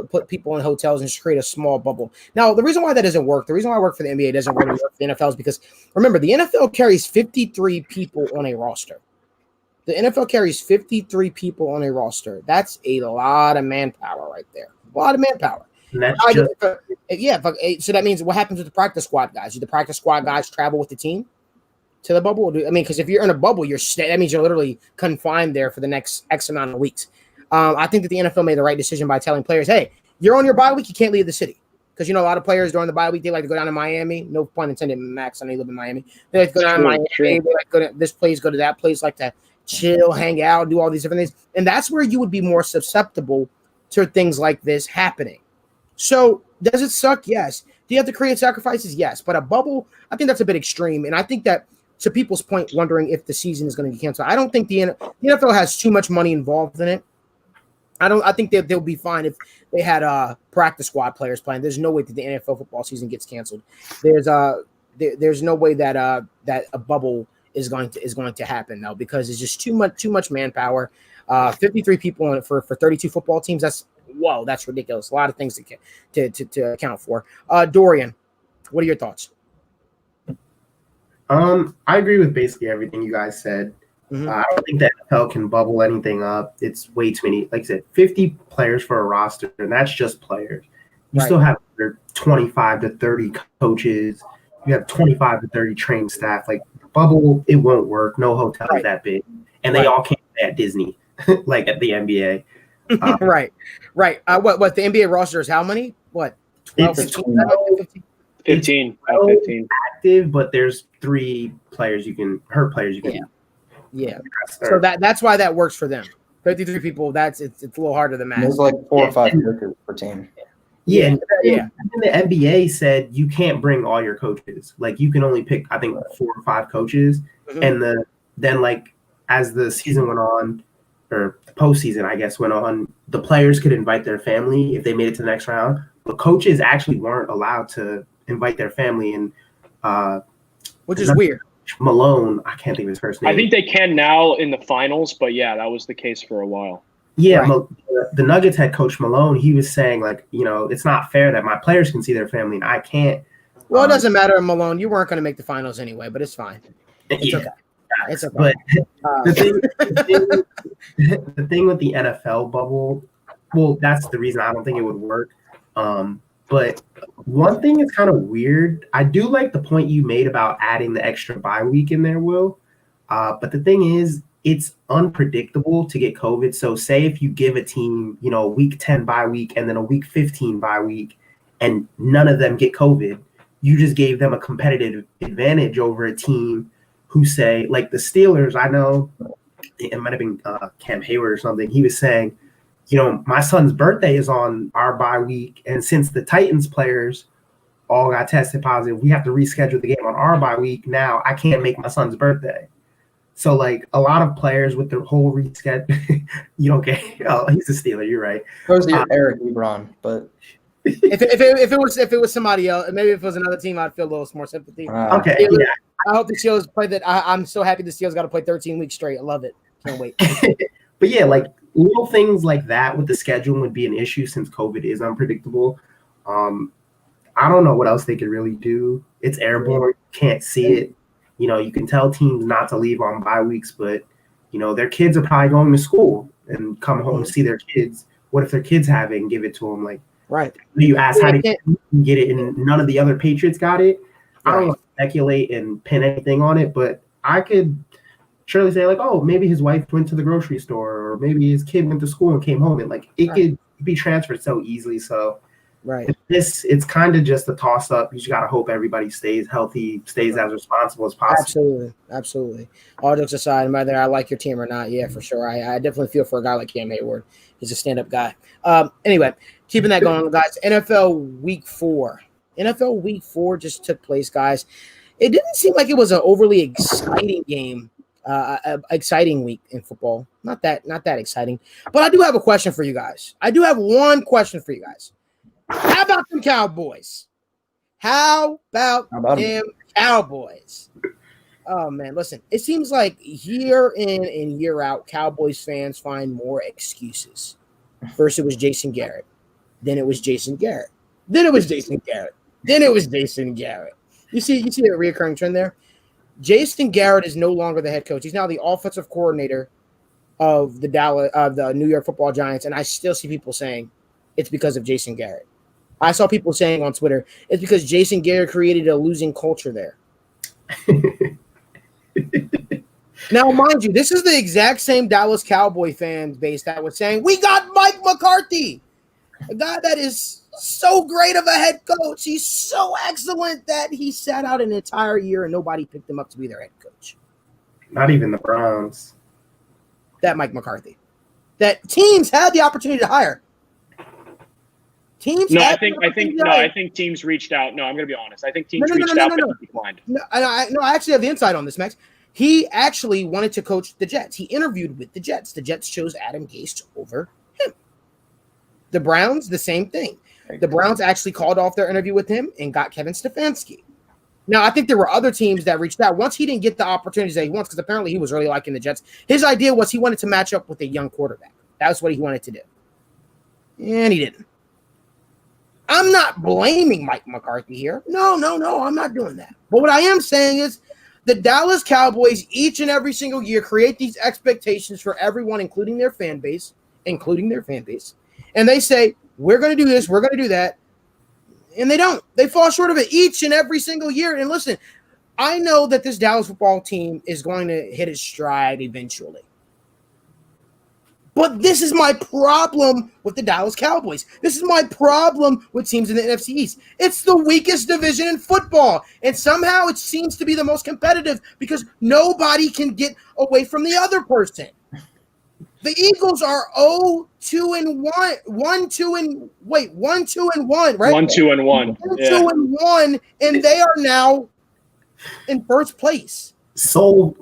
put people in hotels and just create a small bubble. Now, the reason why that doesn't work, the reason why I work for the NBA doesn't really work for the NFL is because, remember, the NFL carries 53 people on a roster. The NFL carries 53 people on a roster. That's a lot of manpower right there. A lot of manpower. And that's so that means what happens with the practice squad guys? Do the practice squad guys travel with the team to the bubble? Because if you're in a bubble, that means you're literally confined there for the next X amount of weeks. I think that the NFL made the right decision by telling players, hey, you're on your bye week, you can't leave the city. Because, a lot of players during the bye week, they like to go down to Miami. No pun intended, Max, I know you live in Miami. They like to go down to Miami. They like to go to this place, go to that place, like to chill, hang out, do all these different things. And that's where you would be more susceptible to things like this happening. So does it suck? Yes. Do you have to create sacrifices? Yes. But a bubble, I think that's a bit extreme. And I think that, to people's point, wondering if the season is going to get canceled, I don't think the NFL has too much money involved in it. I think they'll be fine if they had practice squad players playing. There's no way that the NFL football season gets canceled. There's no way that that a bubble is going to happen now, because it's just too much manpower. 53 people for 32 football teams. That's ridiculous. A lot of things to account for. Dorian, what are your thoughts? I agree with basically everything you guys said. I don't think the NFL can bubble anything up. It's way too many. Like I said, 50 players for a roster, and that's just players. You still have 25 to 30 coaches. You have 25 to 30 trained staff. Like, bubble, it won't work. No hotel is that big. And they all can't play at Disney, like at the NBA. Right. What the NBA roster is how many? What? 12, 15? 15. Active, but there's 3 players you can Yeah. So that's why that works for them. 53 people, it's a little harder than math. There's like 4 or 5 coaches per team. And the NBA said you can't bring all your coaches. Like, you can only pick, I think, 4 or 5 coaches. And then like as the season went on, or the postseason, I guess, went on, the players could invite their family if they made it to the next round. But coaches actually weren't allowed to invite their family, and which is weird. Malone, I can't think of his first name. I think they can now in the finals, but yeah, that was the case for a while. Yeah, the Nuggets head coach Malone, he was saying, like, it's not fair that my players can see their family and I can't. Well, it doesn't matter, Malone. You weren't going to make the finals anyway, but it's fine. It's okay. It's okay. But the thing with the NFL bubble, well, that's the reason I don't think it would work. But one thing is kind of weird. I do like the point you made about adding the extra bye week in there, Will. But the thing is, it's unpredictable to get COVID. So say if you give a team, a week 10 bye week and then a week 15 bye week, and none of them get COVID, you just gave them a competitive advantage over a team who say, like the Steelers, I know it might have been Cam Hayward or something. He was saying, my son's birthday is on our bye week. And since the Titans players all got tested positive, we have to reschedule the game on our bye week. Now I can't make my son's birthday. So like a lot of players with the whole reschedule, you don't get, oh, he's a Steeler. You're right. Those are Eric Lebron, but if it was somebody else, maybe if it was another team, I'd feel a little more sympathy. Okay. Steelers, Yeah. I hope the Steelers play that. I'm so happy the Steelers got to play 13 weeks straight. I love it. Can't wait. But yeah, like little things like that with the scheduling would be an issue since COVID is unpredictable. I don't know what else they could really do. It's airborne. You can't see it. You can tell teams not to leave on bye weeks, but their kids are probably going to school and come home to see their kids. What if their kids have it and give it to them? Like, right. You ask how to get it, and none of the other Patriots got it. I don't want to speculate and pin anything on it, but I could surely say, like, oh, maybe his wife went to the grocery store, or maybe his kid went to school and came home, and like it could be transferred so easily. So, it's kind of just a toss up. You just gotta hope everybody stays healthy, stays as responsible as possible. Absolutely. All jokes aside, whether I like your team or not, yeah, for sure. I definitely feel for a guy like Cam Hayward. He's a stand-up guy. Anyway, keeping that going, guys. NFL Week 4. NFL Week 4 just took place, guys. It didn't seem like it was an overly exciting game, exciting week in football. Not that exciting. But I do have a question for you guys. I do have one question for you guys. How about them Cowboys? How about them Cowboys? Oh, man, listen. It seems like year in and year out, Cowboys fans find more excuses. First, it was Jason Garrett. Then it was Jason Garrett. Then it was Jason Garrett. Then it was Jason Garrett. You see a reoccurring trend there? Jason Garrett is no longer the head coach. He's now the offensive coordinator of the New York Football Giants, and I still see people saying it's because of Jason Garrett. I saw people saying on Twitter it's because Jason Garrett created a losing culture there. Now, mind you, this is the exact same Dallas Cowboy fan base that was saying, we got Mike McCarthy, a guy that is so great of a head coach. He's so excellent that he sat out an entire year and nobody picked him up to be their head coach. Not even the Browns. That Mike McCarthy. That teams had the opportunity to hire. I think teams reached out. No, I'm going to be honest. I think teams reached out but declined. I actually have the insight on this, Max. He actually wanted to coach the Jets. He interviewed with the Jets. The Jets chose Adam Gase over him. The Browns, the same thing. The Browns actually called off their interview with him and got Kevin Stefanski. Now, I think there were other teams that reached out. Once he didn't get the opportunities that he wants, because apparently he was really liking the Jets, his idea was he wanted to match up with a young quarterback. That's what he wanted to do. And he didn't. I'm not blaming Mike McCarthy here. No, I'm not doing that. But what I am saying is the Dallas Cowboys each and every single year create these expectations for everyone, including their fan base. And they say, we're going to do this, we're going to do that. And they don't. They fall short of it each and every single year. And listen, I know that this Dallas football team is going to hit its stride eventually. But this is my problem with the Dallas Cowboys. This is my problem with teams in the NFC East. It's the weakest division in football. And somehow it seems to be the most competitive because nobody can get away from the other person. The Eagles are 1-2-1, right? 1-2-1. 1-2-1. 1-2-1, and they are now in first place. Sole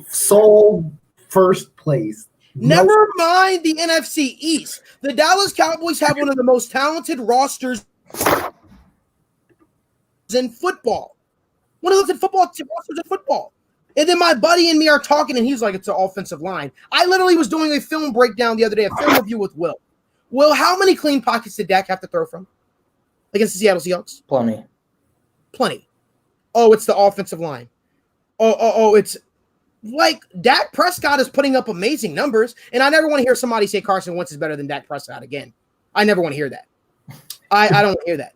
first place. Never mind the NFC East. The Dallas Cowboys have one of the most talented rosters in football. One of the rosters in football. And then my buddy and me are talking, and he's like, it's an offensive line. I literally was doing a film breakdown the other day, a film review with Will. Will, how many clean pockets did Dak have to throw from against the Seattle Seahawks? Plenty. Oh, it's the offensive line. Oh, it's like Dak Prescott is putting up amazing numbers, and I never want to hear somebody say Carson Wentz is better than Dak Prescott again. I never want to hear that. I don't want to hear that.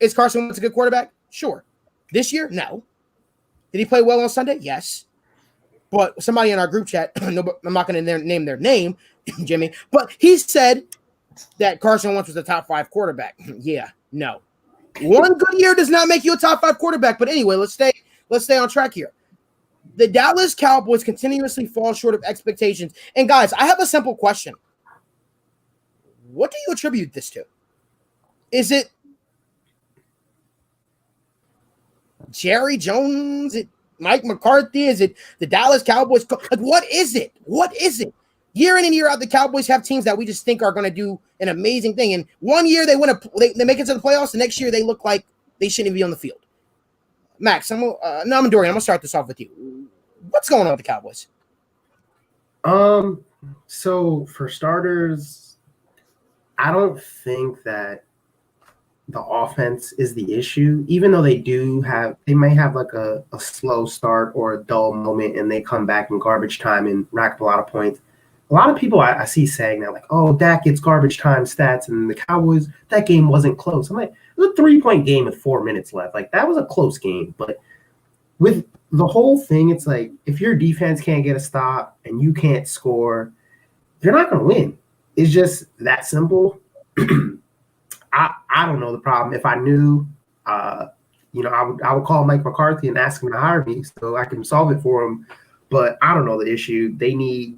Is Carson Wentz a good quarterback? Sure. This year? No. Did he play well on Sunday? Yes. But somebody in our group chat, I'm not going to name their name, Jimmy, but he said that Carson Wentz was the top 5 quarterback. Yeah, no. One good year does not make you a top 5 quarterback. But anyway, let's stay on track here. The Dallas Cowboys continuously fall short of expectations. And guys, I have a simple question. What do you attribute this to? Is it Jerry Jones? Is it Mike McCarthy? Is it the Dallas Cowboys? Like, what is it? What is it? Year in and year out, the Cowboys have teams that we just think are going to do an amazing thing. And one year they make it to the playoffs. The next year they look like they shouldn't even be on the field. Max, I'm Dorian. I'm gonna start this off with you. What's going on with the Cowboys? So for starters, I don't think that the offense is the issue, even though they may have like a slow start or a dull moment and they come back in garbage time and rack up a lot of points. A lot of people I see saying that, like, oh, Dak gets garbage time stats and the Cowboys, that game wasn't close. I'm like, it was a 3-point game with 4 minutes left. Like, that was a close game. But with the whole thing, it's like, if your defense can't get a stop and you can't score, you're not going to win. It's just that simple. I don't know the problem. If I knew, I would call Mike McCarthy and ask him to hire me so I can solve it for him. But I don't know the issue. They need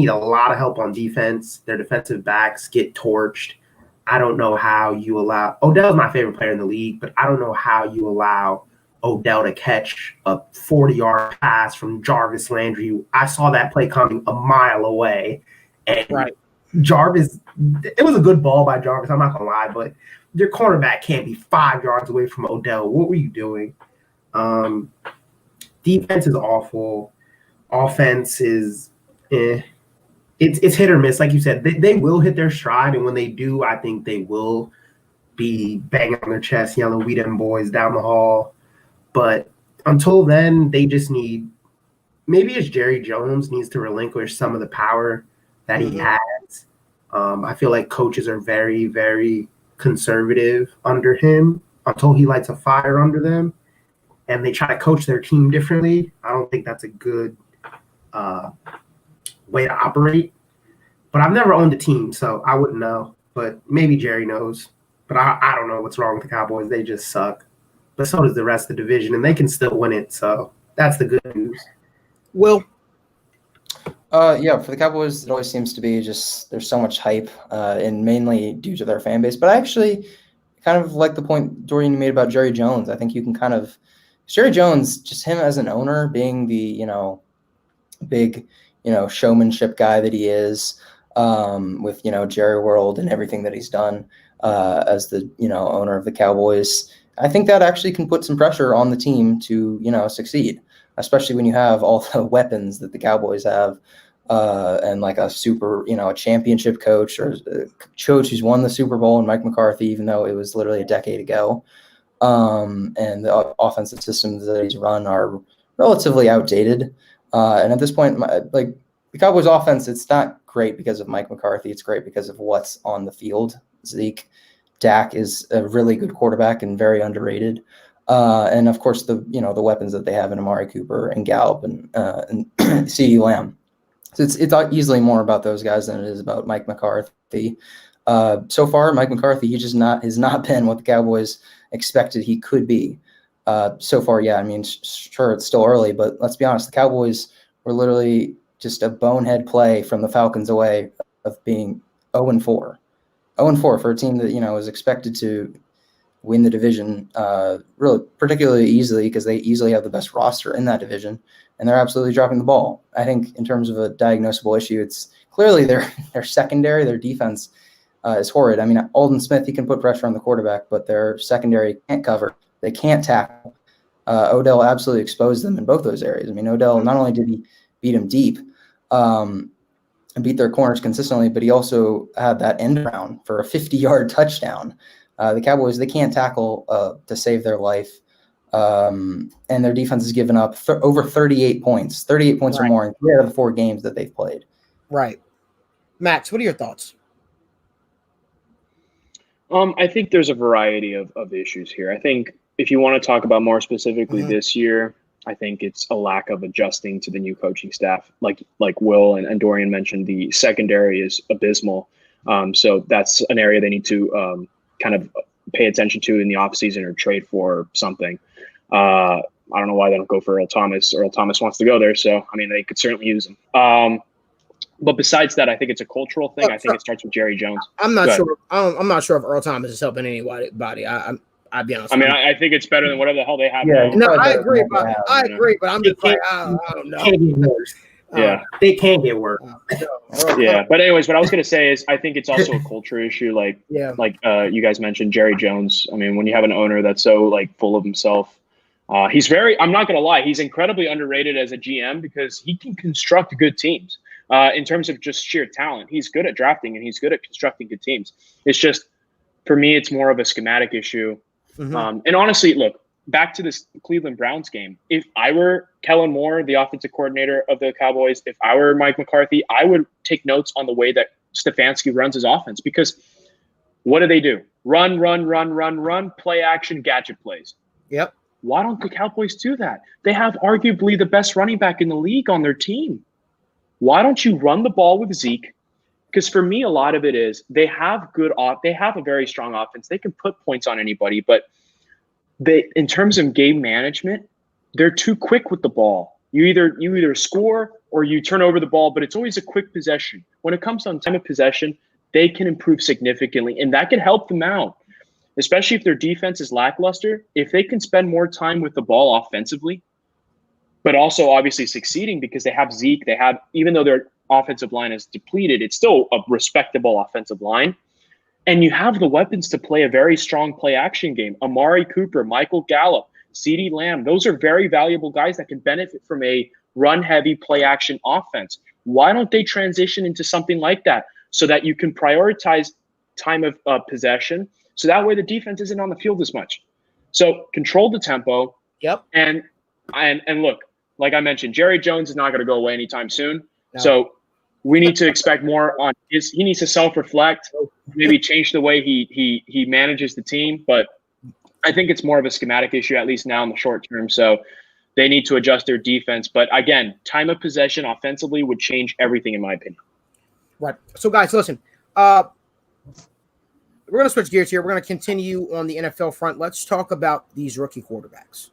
a lot of help on defense. Their defensive backs get torched. I don't know how you allow – Odell's my favorite player in the league, but I don't know how you allow Odell to catch a 40-yard pass from Jarvis Landry. I saw that play coming a mile away. And right. Jarvis – it was a good ball by Jarvis, I'm not going to lie, but your cornerback can't be 5 yards away from Odell. What were you doing? Defense is awful. Offense is it's hit or miss. Like you said, they will hit their stride, and when they do, I think they will be banging on their chest, yelling, "We them boys" down the hall. But until then, they just need – maybe it's Jerry Jones needs to relinquish some of the power that he has. I feel like coaches are very, very conservative under him until he lights a fire under them, and they try to coach their team differently. I don't think that's a good way to operate. But I've never owned a team, so I wouldn't know. But maybe Jerry knows. But I don't know what's wrong with the Cowboys. They just suck. But so does the rest of the division, and they can still win it. So that's the good news. Will? Yeah, for the Cowboys, it always seems to be just there's so much hype, and mainly due to their fan base. But I actually kind of like the point Dorian made about Jerry Jones. I think you can kind of – Jerry Jones, just him as an owner, being the, big, showmanship guy that he is, with, Jerry World and everything that he's done as the, owner of the Cowboys. I think that actually can put some pressure on the team to, succeed, especially when you have all the weapons that the Cowboys have, and like a super, a championship coach or a coach who's won the Super Bowl, and Mike McCarthy, even though it was literally a decade ago. And the offensive systems that he's run are relatively outdated. And at this point, the Cowboys offense, it's not great because of Mike McCarthy. It's great because of what's on the field. Dak is a really good quarterback and very underrated. And of course, the weapons that they have in Amari Cooper and Gallup and CeeDee Lamb. So it's easily more about those guys than it is about Mike McCarthy. So far, Mike McCarthy, has not been what the Cowboys expected he could be. So far, yeah, I mean, sure, it's still early, but let's be honest, the Cowboys were literally just a bonehead play from the Falcons away of being 0-4. 0-4 for a team that, was expected to win the division really particularly easily because they easily have the best roster in that division, and they're absolutely dropping the ball. I think in terms of a diagnosable issue, it's clearly their secondary, their defense is horrid. I mean, Aldon Smith, he can put pressure on the quarterback, but their secondary can't cover. They can't tackle. Odell absolutely exposed them in both those areas. I mean, Odell, not only did he beat him deep and beat their corners consistently, but he also had that end around for a 50-yard touchdown. The Cowboys, they can't tackle to save their life. And their defense has given up over 38 points, right, or more in 3 out of the 4 games that they've played. Right. Max, what are your thoughts? I think there's a variety of issues here. I think if you want to talk about more specifically this year, I think it's a lack of adjusting to the new coaching staff. Like Will and Dorian mentioned, the secondary is abysmal. So that's an area they need to kind of pay attention to in the offseason or trade for something. I don't know why they don't go for Earl Thomas. Earl Thomas wants to go there, so I mean they could certainly use him. But besides that, I think it's a cultural thing. I think it starts with Jerry Jones. I'm not sure. I'm not sure if Earl Thomas is helping anybody. I'll be honest. I mean, I think it's better than whatever the hell they have. Yeah, now. No, I agree, but I'm just like, I don't know. Can't get worse. Yeah, they can't get worse. yeah. But anyways, what I was gonna say is, I think it's also a culture issue. Like you guys mentioned, Jerry Jones. I mean, when you have an owner that's so like full of himself, he's very. I'm not gonna lie, he's incredibly underrated as a GM because he can construct good teams. In terms of just sheer talent, he's good at drafting and he's good at constructing good teams. It's just, for me, it's more of a schematic issue. Mm-hmm. And honestly, look, back to this Cleveland Browns game. If I were Kellen Moore, the offensive coordinator of the Cowboys, if I were Mike McCarthy, I would take notes on the way that Stefanski runs his offense, because what do? Run, play action, gadget plays. Yep. Why don't the Cowboys do that? They have arguably the best running back in the league on their team. Why don't you run the ball with Zeke? Because for me, a lot of it is they have a very strong offense. They can put points on anybody, but in terms of game management, they're too quick with the ball. You either score or you turn over the ball, but it's always a quick possession. When it comes on time of possession, they can improve significantly, and that can help them out, especially if their defense is lackluster. If they can spend more time with the ball offensively, but also obviously succeeding because they have Zeke, even though their offensive line is depleted, it's still a respectable offensive line. And you have the weapons to play a very strong play action game. Amari Cooper, Michael Gallup, CeeDee Lamb, those are very valuable guys that can benefit from a run heavy play action offense. Why don't they transition into something like that so that you can prioritize time of possession, so that way the defense isn't on the field as much? So control the tempo. Yep. And look, like I mentioned, Jerry Jones is not going to go away anytime soon. No. So we need to expect more on he needs to self-reflect, maybe change the way he manages the team. But I think it's more of a schematic issue, at least now in the short term. So they need to adjust their defense. But again, time of possession offensively would change everything, in my opinion. Right. So guys, listen, we're going to switch gears here. We're going to continue on the NFL front. Let's talk about these rookie quarterbacks.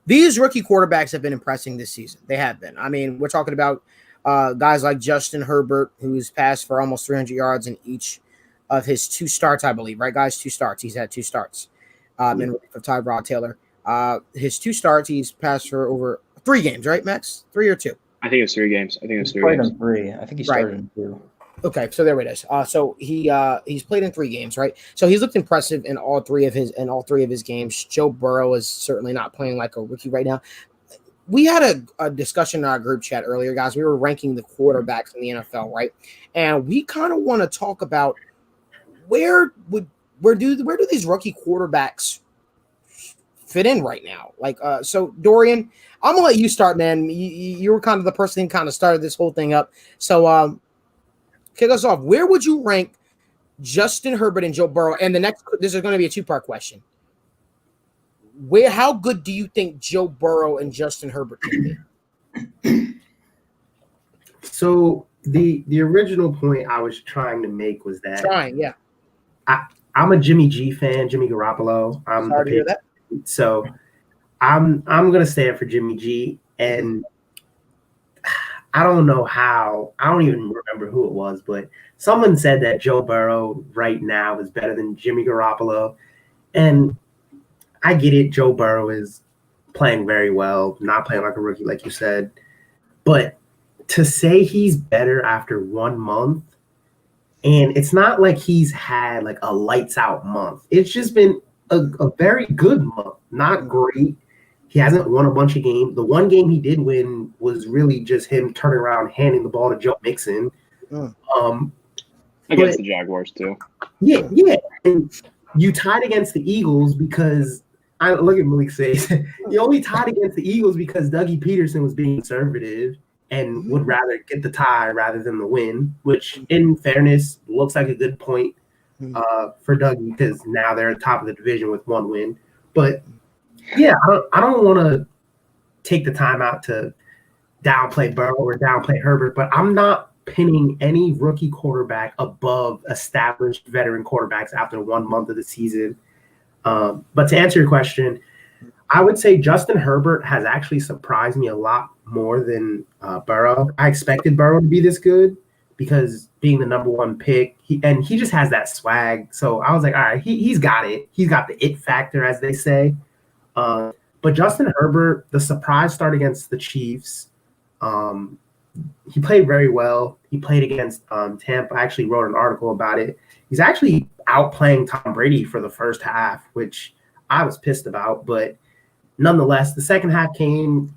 These rookie quarterbacks have been impressing this season. They have been. I mean, we're talking about guys like Justin Herbert, who's passed for almost 300 yards in each of his 2 starts, I believe. Right, guys? 2 starts. He's had 2 starts in relief of Tyrod Taylor. His 2 starts, he's passed for over 3 games, right, Max? 3 or 2? I think it's 3 games. I think it's 3 Played games. in 3. I think he started in 2. Okay, so there it is. So he's played in 3 games, right? So he's looked impressive in all three of his games. Joe Burrow is certainly not playing like a rookie right now. We had a discussion in our group chat earlier, guys. We were ranking the quarterbacks in the NFL, right? And we kind of want to talk about where do these rookie quarterbacks fit in right now? Like, so Dorian, I'm gonna let you start, man. You were kind of the person who kind of started this whole thing up. So kick us off. Where would you rank Justin Herbert and Joe Burrow? And this is going to be a 2-part question. How good do you think Joe Burrow and Justin Herbert can be? So the original point I was trying to make was that I'm a Jimmy G fan, Jimmy Garoppolo. Sorry to hear that. So I'm gonna stand for Jimmy G, and I don't know how. I don't even remember who it was, but someone said that Joe Burrow right now is better than Jimmy Garoppolo. And I get it. Joe Burrow is playing very well, not playing like a rookie, like you said. But to say he's better after 1 month, and it's not like he's had like a lights out month. It's just been a very good month, not great. He hasn't won a bunch of games. The one game he did win was really just him turning around, handing the ball to Joe Mixon. Against the Jaguars, too. Yeah. And you tied against the Eagles because look at Malik says you only tied against the Eagles because Dougie Peterson was being conservative and would rather get the tie rather than the win, which in fairness looks like a good point for Dougie because now they're at the top of the division with 1 win. But yeah, I don't want to take the time out to downplay Burrow or downplay Herbert, but I'm not pinning any rookie quarterback above established veteran quarterbacks after 1 month of the season. But to answer your question, I would say Justin Herbert has actually surprised me a lot more than Burrow. I expected Burrow to be this good because being the number one pick, he just has that swag. So I was like, all right, he's got it. He's got the it factor, as they say. But Justin Herbert, the surprise start against the Chiefs, he played very well. He played against Tampa. I actually wrote an article about it. He's actually outplaying Tom Brady for the first half, which I was pissed about. But nonetheless, the second half came.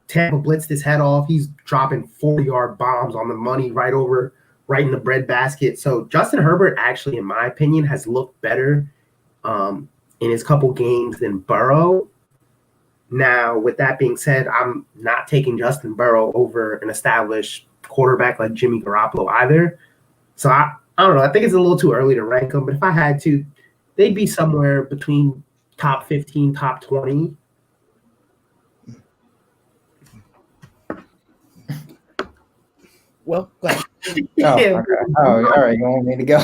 Tampa blitzed his head off. He's dropping 40-yard bombs on the money right in the breadbasket. So Justin Herbert actually, in my opinion, has looked better in his couple games than Burrow. Now, with that being said, I'm not taking Justin Burrow over an established quarterback like Jimmy Garoppolo either. So I don't know. I think it's a little too early to rank them. But if I had to, they'd be somewhere between top 15, top 20. Well, go ahead. Okay. All right. You want me to go?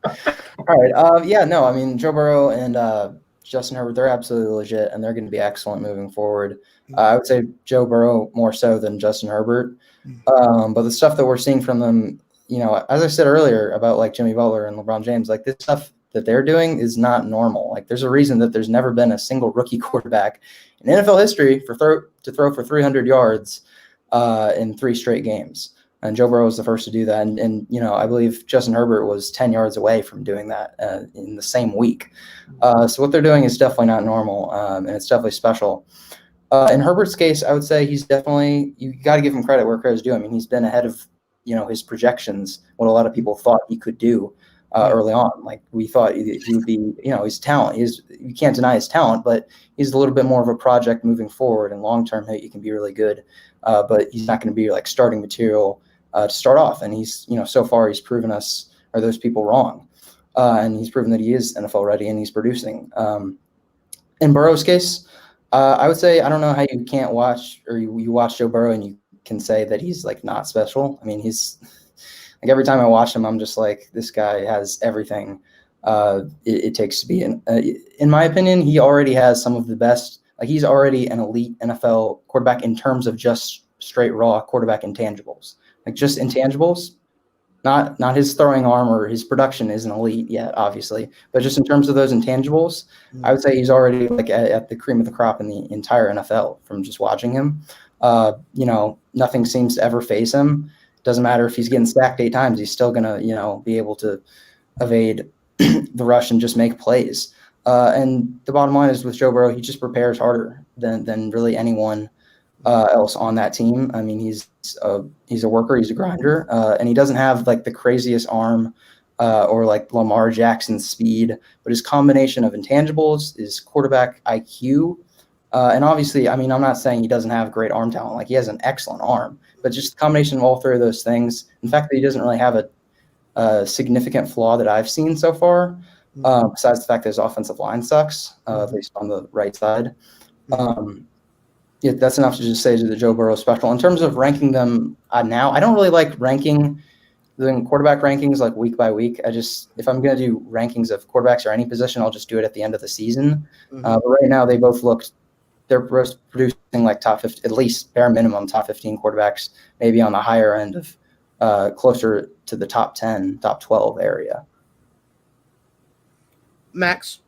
All right. Yeah, no, I mean, Joe Burrow and Justin Herbert, they're absolutely legit, and they're going to be excellent moving forward. I would say Joe Burrow more so than Justin Herbert. But the stuff that we're seeing from them, you know, as I said earlier about like Jimmy Butler and LeBron James, like this stuff that they're doing is not normal. Like there's a reason that there's never been a single rookie quarterback in NFL history to throw for 300 yards in 3 straight games. And Joe Burrow was the first to do that. And you know, I believe Justin Herbert was 10 yards away from doing that in the same week. So what they're doing is definitely not normal, and it's definitely special. In Herbert's case, I would say he's definitely, you got to give him credit where credit's due. I mean, he's been ahead of, you know, his projections, what a lot of people thought he could do early on. Like we thought he would be, you know, his talent. You can't deny his talent, but he's a little bit more of a project moving forward. And long-term, he can be really good, but he's not going to be like starting material to start off. And he's, you know, so far he's proven us, or those people, wrong. And he's proven that he is NFL ready and he's producing. In Burrow's case, I would say, I don't know how you can't watch, or you watch Joe Burrow and you can say that he's like not special. I mean, he's like, every time I watch him, I'm just like, this guy has everything it takes to be in my opinion, he already has some of the best, like he's already an elite NFL quarterback in terms of just straight raw quarterback intangibles, like just intangibles. Not his throwing arm or his production isn't elite yet, obviously, but just in terms of those intangibles, I would say he's already like at the cream of the crop in the entire NFL from just watching him. You know, nothing seems to ever faze him. Doesn't matter if he's getting sacked 8 times, he's still gonna, you know, be able to evade the rush and just make plays. And the bottom line is with Joe Burrow, he just prepares harder than really anyone else on that team. I mean, he's a worker, he's a grinder, and he doesn't have like the craziest arm or like Lamar Jackson speed, but his combination of intangibles, his quarterback IQ, and obviously, I mean, I'm not saying he doesn't have great arm talent. Like he has an excellent arm, but just the combination of all 3 of those things, in fact, that he doesn't really have a significant flaw that I've seen so far, besides the fact that his offensive line sucks, at least on the right side. Yeah, that's enough to just say to the Joe Burrow special. In terms of ranking them now, I don't really like ranking the quarterback rankings like week by week. If I'm going to do rankings of quarterbacks or any position, I'll just do it at the end of the season. But right now, they're both producing like top 50, at least bare minimum top 15 quarterbacks, maybe on the higher end of closer to the top 10, top 12 area. Max?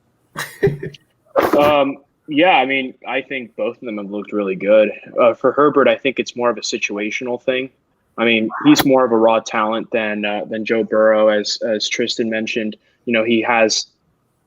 Yeah, I mean, I think both of them have looked really good. For Herbert, I think it's more of a situational thing. I mean, he's more of a raw talent than Joe Burrow, as Tristan mentioned. You know, he has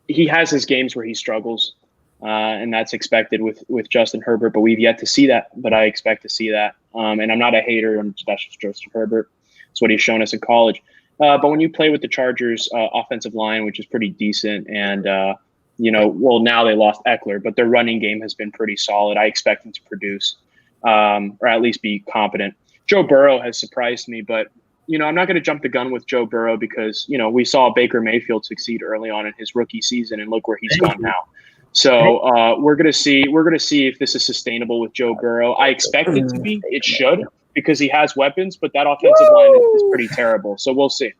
his games where he struggles, and that's expected with Justin Herbert. But we've yet to see that. But I expect to see that. And I'm not a hater on special Justin Herbert. It's what he's shown us in college. But when you play with the Chargers' offensive line, which is pretty decent, and you know, well, now they lost Eckler, but their running game has been pretty solid. I expect them to produce, or at least be competent. Joe Burrow has surprised me, but, you know, I'm not going to jump the gun with Joe Burrow because, you know, we saw Baker Mayfield succeed early on in his rookie season, and look where he's gone now. So we're going to see if this is sustainable with Joe Burrow. I expect it to be. It should, because he has weapons, but that offensive line is pretty terrible. So we'll see.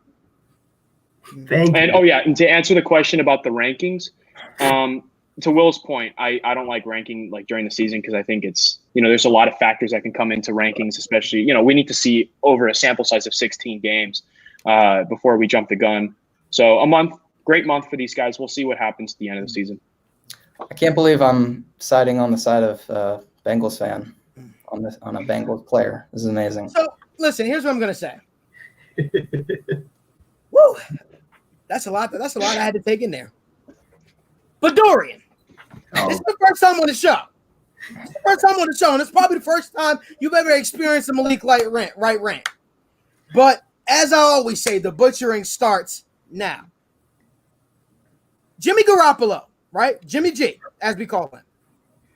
Thank you. And, oh, yeah, and to answer the question about the rankings, To Will's point, I don't like ranking like during the season because I think it's, there's a lot of factors that can come into rankings, especially, we need to see over a sample size of 16 games before we jump the gun. So a month, great month for these guys. We'll see what happens at the end of the season. I can't believe I'm siding on the side of Bengals fan on a Bengals player. This is amazing. So listen, here's what I'm gonna say. Woo, that's a lot. That's a lot I had to take in there. But Dorian, this is the first time on the show. It's the first time on the show, and it's probably the first time you've ever experienced a Malik right rant. But as I always say, the butchering starts now. Jimmy Garoppolo, right? Jimmy G, as we call him.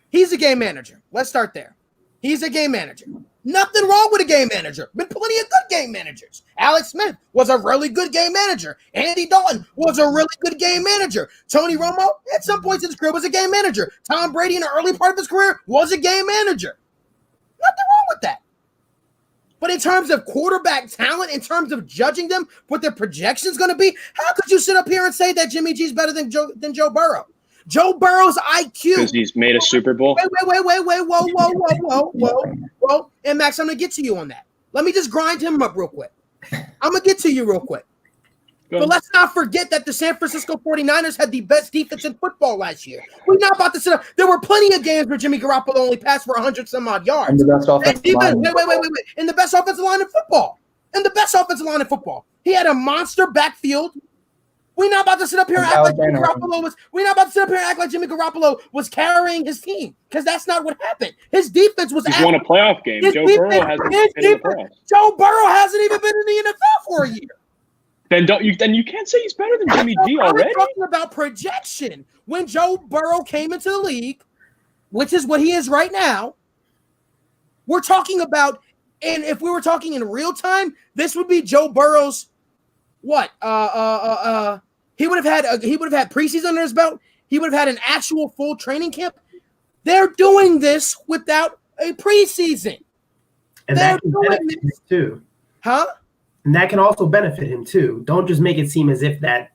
He's a game manager. Let's start there. He's a game manager. Nothing wrong with a game manager. Been plenty of good game managers. Alex Smith was a really good game manager. Andy Dalton was a really good game manager. Tony Romo, at some points in his career, was a game manager. Tom Brady, in the early part of his career, was a game manager. Nothing wrong with that. But in terms of quarterback talent, in terms of judging them, what their projection's going to be, how could you sit up here and say that Jimmy G's better than Joe Burrow? Joe Burrow's IQ. Because he's made a Super Bowl. Wait. Whoa. And Max, I'm going to get to you on that. Let me just grind him up real quick. I'm going to get to you real quick. But let's not forget that the San Francisco 49ers had the best defense in football last year. We're not about to sit up. There were plenty of games where Jimmy Garoppolo only passed for 100-some-odd yards. And the best offensive line. Wait. And the best offensive line in football. He had a monster backfield. We're not about to sit up here and act like Jimmy Garoppolo was. We're not about to sit up here and act like Jimmy Garoppolo was carrying his team, because that's not what happened. His defense was. He's won a playoff game. Joe Burrow hasn't been in the playoffs. Joe Burrow hasn't even been in the NFL for a year. Then you can't say he's better than Jimmy G already. We're talking about projection. When Joe Burrow came into the league, which is what he is right now, we're talking about. And if we were talking in real time, this would be Joe Burrow's. What? He would have had preseason under his belt. He would have had an actual full training camp. They're doing this without a preseason. And that can benefit him too. Huh? And that can also benefit him too. Don't just make it seem as if that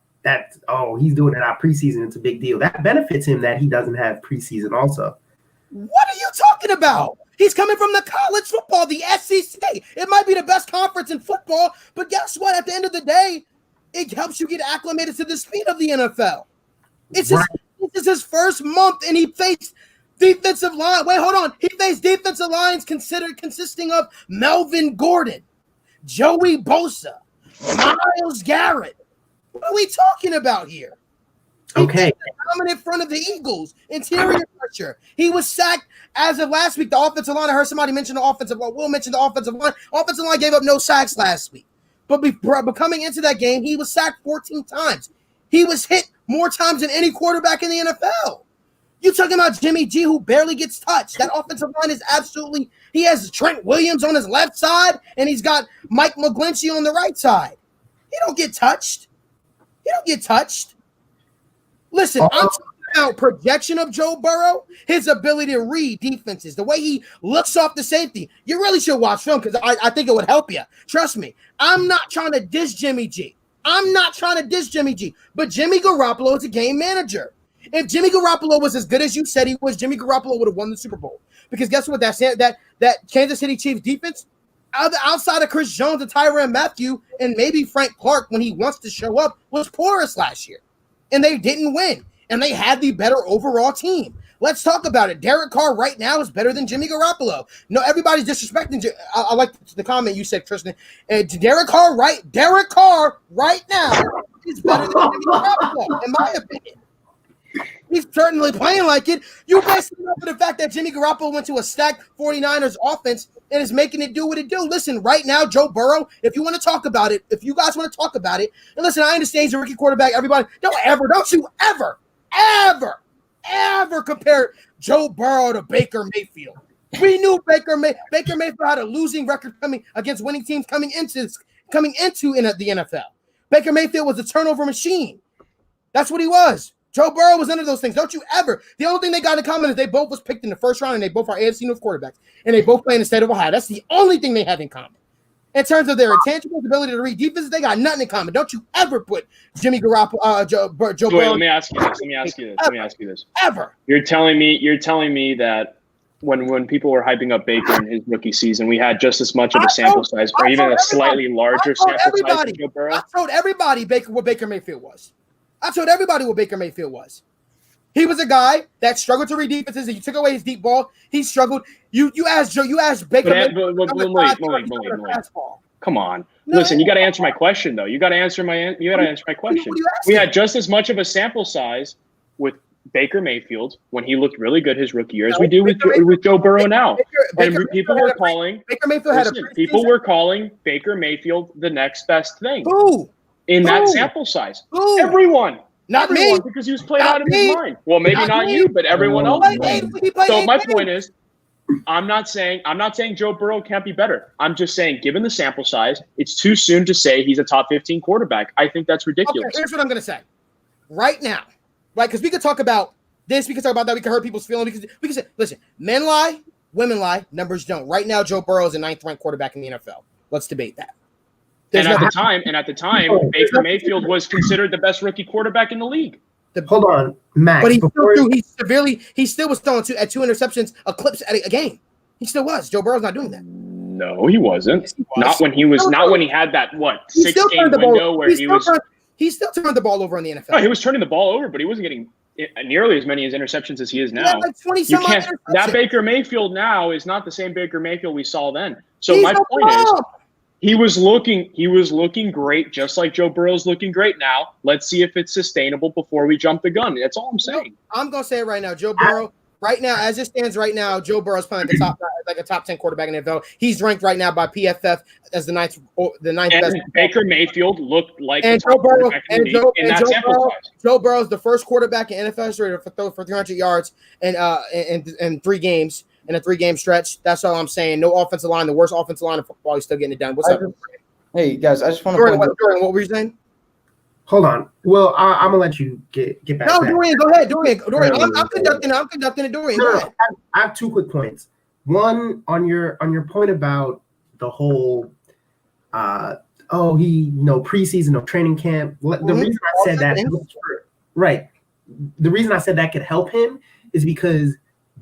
he's doing it out preseason. It's a big deal. That benefits him that he doesn't have preseason also. What are you talking about? He's coming from the college football, the SEC. It might be the best conference in football, but guess what? At the end of the day, it helps you get acclimated to the speed of the NFL. This is his first month, and he faced defensive line. Wait, hold on. He faced defensive lines consisting of Melvin Gordon, Joey Bosa, Myles Garrett. What are we talking about here? Okay. Dominant front of the Eagles. Interior pressure. He was sacked as of last week. The offensive line, I heard somebody mention the offensive line. Will mention the offensive line. Offensive line gave up no sacks last week. But coming into that game, he was sacked 14 times. He was hit more times than any quarterback in the NFL. You're talking about Jimmy G, who barely gets touched. That offensive line is absolutely – he has Trent Williams on his left side, and he's got Mike McGlinchey on the right side. He don't get touched. Listen, I'm talking about projection of Joe Burrow, his ability to read defenses, the way he looks off the safety. You really should watch film, because I think it would help you. Trust me. I'm not trying to diss Jimmy G. But Jimmy Garoppolo is a game manager. If Jimmy Garoppolo was as good as you said he was, Jimmy Garoppolo would have won the Super Bowl. Because guess what? That Kansas City Chiefs defense, outside of Chris Jones and Tyrann Mathieu and maybe Frank Clark when he wants to show up, was porous last year. And they didn't win. And they had the better overall team. Let's talk about it. Derek Carr right now is better than Jimmy Garoppolo. No, everybody's disrespecting. I like the comment you said, Tristan. Derek Carr right now is better than Jimmy Garoppolo, in my opinion. He's certainly playing like it. You basing it off of the fact that Jimmy Garoppolo went to a stacked 49ers offense and is making it do what it do. Listen, right now, Joe Burrow, if you want to talk about it, if you guys want to talk about it, and listen, I understand he's a rookie quarterback. Everybody, don't you ever compare Joe Burrow to Baker Mayfield. We knew Baker Mayfield had a losing record coming against winning teams coming into the NFL. Baker Mayfield was a turnover machine. That's what he was. Joe Burrow was none of those things. Don't you ever. The only thing they got in common is they both was picked in the first round, and they both are AFC North quarterbacks, and they both play in the state of Ohio. That's the only thing they have in common. In terms of their intangibles, ability to read defenses, they got nothing in common. Don't you ever put Jimmy Garoppolo, Joe Burrow. Let me ask you this. Ever. You're telling me that when people were hyping up Baker in his rookie season, we had just as much of a sample size, or even a slightly larger sample size than Joe Burrow? I told everybody what Baker Mayfield was. I told everybody what Baker Mayfield was. He was a guy that struggled to read defenses, and you took away his deep ball. He struggled. You asked Baker Mayfield. Come on. No. Listen, you got to answer my question, though. You got to answer my question. We had just as much of a sample size with Baker Mayfield when he looked really good his rookie year as we do with Joe Burrow now. People were calling Baker Mayfield the next best thing. Who? In that sample size. Who? Everyone. Not Everyone, me. because he was played out of his mind. Well, maybe not you, but everyone else. So my point is, I'm not saying Joe Burrow can't be better. I'm just saying, given the sample size, it's too soon to say he's a top 15 quarterback. I think that's ridiculous. Okay, here's what I'm going to say. Right now, right? Because we could talk about this, we could talk about that, we could hurt people's feelings. We could say, listen, men lie, women lie, numbers don't. Right now, Joe Burrow is a 9th-ranked quarterback in the NFL. Let's debate that. And at the time, Baker Mayfield was considered the best rookie quarterback in the league. Hold on, Max. But he still was throwing at 2 interceptions, a clips at a game. He still was. Joe Burrow's not doing that. No, he wasn't. Yes, he was. Not when he had that 6-game window where he was. He still turned the ball over in the NFL. No, he was turning the ball over, but he wasn't getting nearly as many interceptions as he is now. Like 20-some that Baker Mayfield now is not the same Baker Mayfield we saw then. So my point is, he was looking great, just like Joe Burrow's looking great now. Let's see if it's sustainable before we jump the gun. That's all I'm saying. I'm gonna say it right now, Joe Burrow. Right now, as it stands right now, Joe Burrow's playing like a top 10 quarterback in the NFL. He's ranked right now by PFF as the ninth best. Baker Mayfield looked like and the top quarterback in the league in that sample size. Joe Burrow's the first quarterback in NFL history to throw for 300 yards in 3 games. In a 3-game stretch. That's all I'm saying. No offensive line, the worst offensive line in football. He's still getting it done. What's up? Hey, guys, I just want to Dorian, what were you saying? Hold on. Well, I'm going to let you get back. No, Dorian, go ahead. Dorian, I'm conducting it. Dorian, go ahead. I have 2 quick points. One, on your point about the whole, preseason, no training camp. The reason I said that, right. The reason I said that could help him is because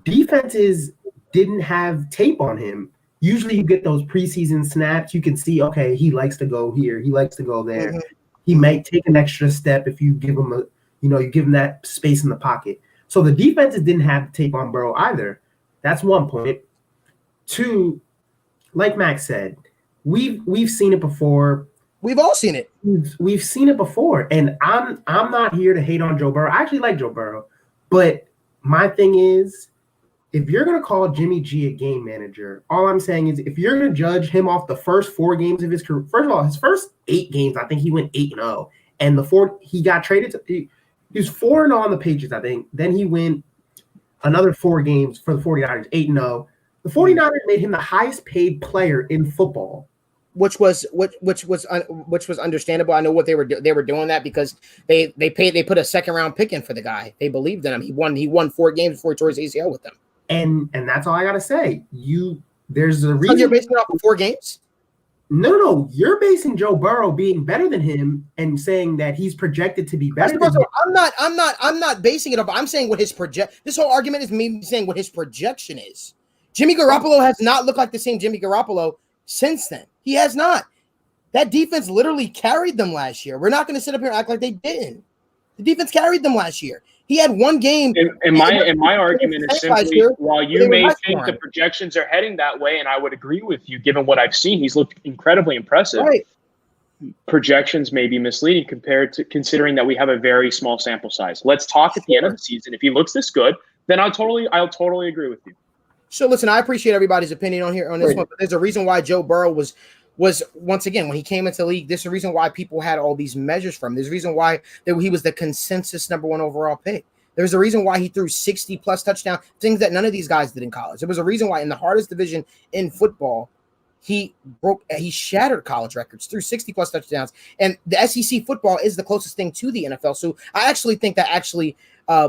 defenses didn't have tape on him. Usually you get those preseason snaps. You can see, okay, he likes to go here. He likes to go there. Mm-hmm. He might take an extra step if you give him you give him that space in the pocket. So the defenses didn't have tape on Burrow either. That's one point. 2, like Max said, we've seen it before. We've all seen it. We've seen it before. And I'm not here to hate on Joe Burrow. I actually like Joe Burrow. But my thing is, if you're going to call Jimmy G a game manager, all I'm saying is if you're going to judge him off the first 4 games of his career, first of all, his first 8 games, I think he went 8-0. And the 4 he got traded to, he was 4-0 on the Patriots, I think. Then he went another 4 games for the 49ers, 8-0. The 49ers made him the highest paid player in football. Which was understandable. I know what they were doing that because they put a 2nd-round pick in for the guy. They believed in him. He won 4 games before he tore his ACL with them. And that's all I gotta say. There's a reason. So you're basing it off of 4 games? No. You're basing Joe Burrow being better than him and saying that he's projected to be better than him. I'm not basing it off. I'm saying what his this whole argument is me saying what his projection is. Jimmy Garoppolo has not looked like the same Jimmy Garoppolo since then. He has not. That defense literally carried them last year. We're not going to sit up here and act like they didn't. The defense carried them last year. He had 1 game. And my argument is simply, while you may think the projections are heading that way, and I would agree with you, given what I've seen, he's looked incredibly impressive. Right. Projections may be misleading considering that we have a very small sample size. Let's talk at the end of the season. If he looks this good, then I'll totally agree with you. So listen, I appreciate everybody's opinion on this one, but there's a reason why Joe Burrow was once again, when he came into the league, there's a reason why people had all these measures from him. There's a reason why he was the consensus number 1 overall pick. There's a reason why he threw 60+ touchdowns, things that none of these guys did in college. There was a reason why in the hardest division in football, he shattered college records, threw 60+ touchdowns. And the SEC football is the closest thing to the NFL. So I actually think that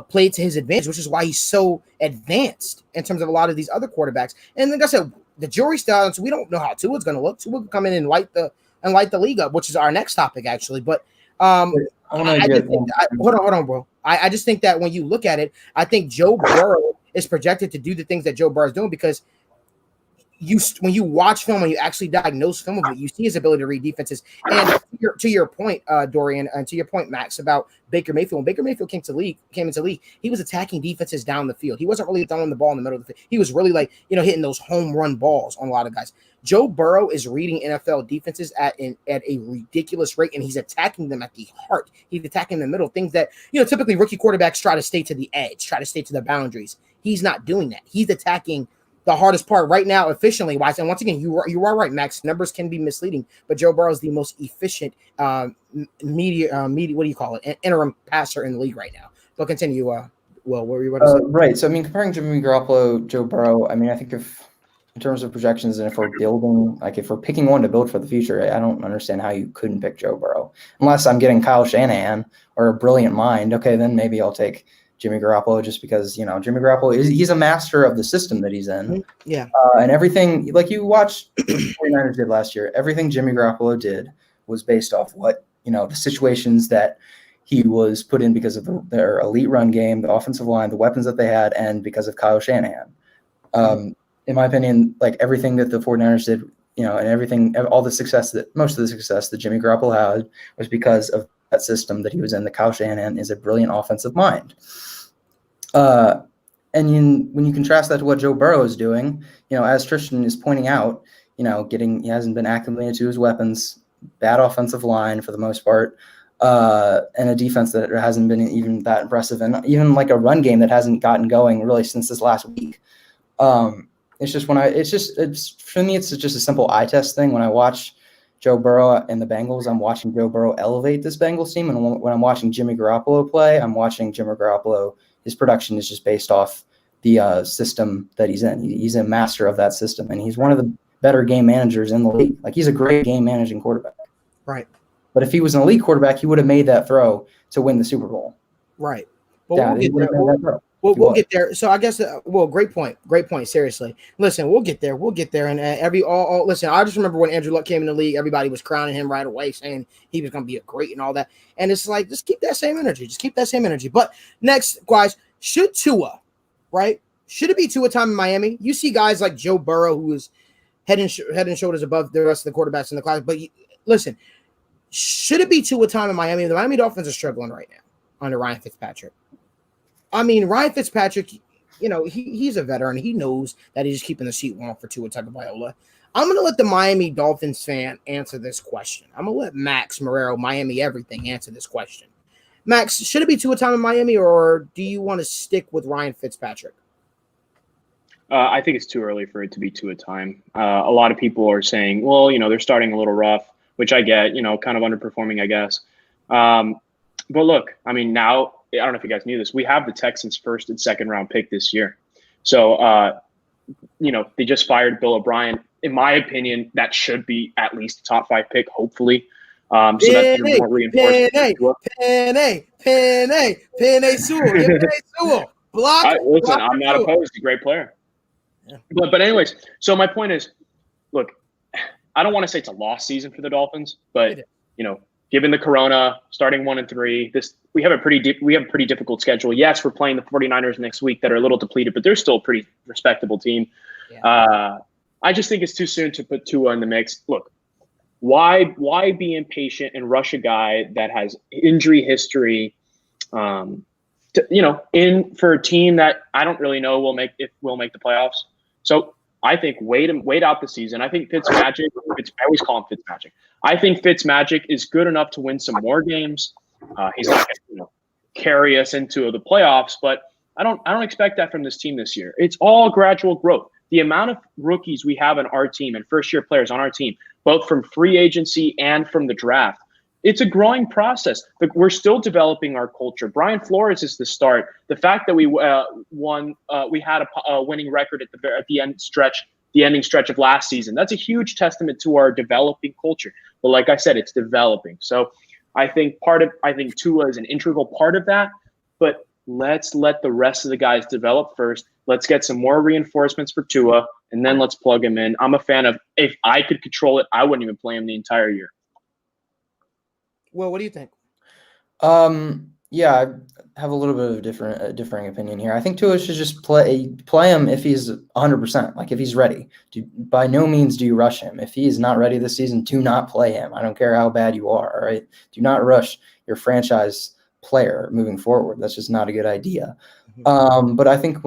played to his advantage, which is why he's so advanced in terms of a lot of these other quarterbacks. And like I said, the jury's still out, so we don't know how Tua's going to look. Tua could come in and light the league up, which is our next topic actually. But hold on, bro. I just think that when you look at it, I think Joe Burrow is projected to do the things that Joe Burrow is doing because when you watch film, when you actually diagnose film of it, you see his ability to read defenses. And to your point, Dorian, and to your point, Max, about Baker Mayfield. When Baker Mayfield came into league, he was attacking defenses down the field. He wasn't really throwing the ball in the middle of the field. He was really hitting those home run balls on a lot of guys. Joe Burrow is reading NFL defenses at a ridiculous rate, and he's attacking them at the heart. He's attacking the middle, things that typically rookie quarterbacks try to stay to the edge, try to stay to the boundaries. He's not doing that. He's attacking the hardest part right now, efficiently wise. And once again, you are right, Max. Numbers can be misleading, but Joe Burrow is the most efficient interim passer in the league right now. But continue. Will, what were you about to say? Right. So I mean, comparing Jimmy Garoppolo, Joe Burrow. I mean, I think in terms of projections, and if we're building, if we're picking one to build for the future, I don't understand how you couldn't pick Joe Burrow unless I'm getting Kyle Shanahan or a brilliant mind. Okay, then maybe I'll take Jimmy Garoppolo just because, Jimmy Garoppolo he's a master of the system that he's in. Yeah. And everything, like you watched what the 49ers did last year, everything Jimmy Garoppolo did was based off what, the situations that he was put in because of their elite run game, the offensive line, the weapons that they had, and because of Kyle Shanahan. In my opinion, everything that the 49ers did, and everything, all the success most of the success that Jimmy Garoppolo had was because of that system that he was in. The Kyle Shanahan is a brilliant offensive mind. And when you contrast that to what Joe Burrow is doing, as Tristan is pointing out, he hasn't been actively into his weapons, bad offensive line for the most part, and a defense that hasn't been even that impressive, and even a run game that hasn't gotten going really since this last week. It's just for me, it's just a simple eye test thing. When I watch Joe Burrow and the Bengals, I'm watching Joe Burrow elevate this Bengals team. And when I'm watching Jimmy Garoppolo play, I'm watching Jimmy Garoppolo. His production is just based off the system that he's in. He's a master of that system, and he's one of the better game managers in the league. He's a great game managing quarterback. Right. But if he was an elite quarterback, he would have made that throw to win the Super Bowl. Right. But we'll get there. So I guess, great point. Great point. Seriously. Listen, we'll get there. And listen, I just remember when Andrew Luck came in the league, everybody was crowning him right away, saying he was going to be a great and all that. And it's just keep that same energy. But next, guys, should Tua, right? Should it be Tua time in Miami? You see guys like Joe Burrow, who is head and shoulders above the rest of the quarterbacks in the class. But listen, should it be Tua time in Miami? The Miami Dolphins are struggling right now under Ryan Fitzpatrick. I mean, Ryan Fitzpatrick, he's a veteran. He knows that he's keeping the seat warm for Tua Tagovailoa. I'm going to let the Miami Dolphins fan answer this question. I'm going to let Max Marrero, Miami Everything, answer this question. Max, should it be Tua time in Miami, or do you want to stick with Ryan Fitzpatrick? I think it's too early for it to be Tua time. A lot of people are saying, well, they're starting a little rough, which I get, kind of underperforming, I guess. But look, I mean, now, I don't know if you guys knew this, we have the Texans' first and second round pick this year. So, they just fired Bill O'Brien. In my opinion, that should be at least a top 5 pick, hopefully. So that's more reinforcement. Penei Sewell. Listen, I'm not opposed. He's a great player. Yeah. But anyways, so my point is, look, I don't want to say it's a lost season for the Dolphins, but, given the Corona, starting 1-3, we have a pretty difficult schedule. Yes, we're playing the 49ers next week that are a little depleted, but they're still a pretty respectable team. Yeah. I just think it's too soon to put Tua in the mix. Look, why be impatient and rush a guy that has injury history, in for a team that I don't really know will make the playoffs. So I think wait out the season. I think Fitzmagic. I always call him Fitzmagic. I think Fitzmagic is good enough to win some more games. He's not going to carry us into the playoffs, but I don't expect that from this team this year. It's all gradual growth. The amount of rookies we have on our team and first-year players on our team, both from free agency and from the draft, it's a growing process. We're still developing our culture. Brian Flores is the start. The fact that we won, we had a winning record at the ending stretch of last season. That's a huge testament to our developing culture. But like I said, it's developing. So I think Tua is an integral part of that. But let's let the rest of the guys develop first. Let's get some more reinforcements for Tua, and then let's plug him in. I'm a fan of, if I could control it, I wouldn't even play him the entire year. Well, what do you think? Yeah, I have a little bit of a differing opinion here. I think Tua should just play him if he's 100%, like if he's ready. By no means do you rush him. If he is not ready this season, do not play him. I don't care how bad you are, all right? Do not rush your franchise player moving forward. That's just not a good idea. But I think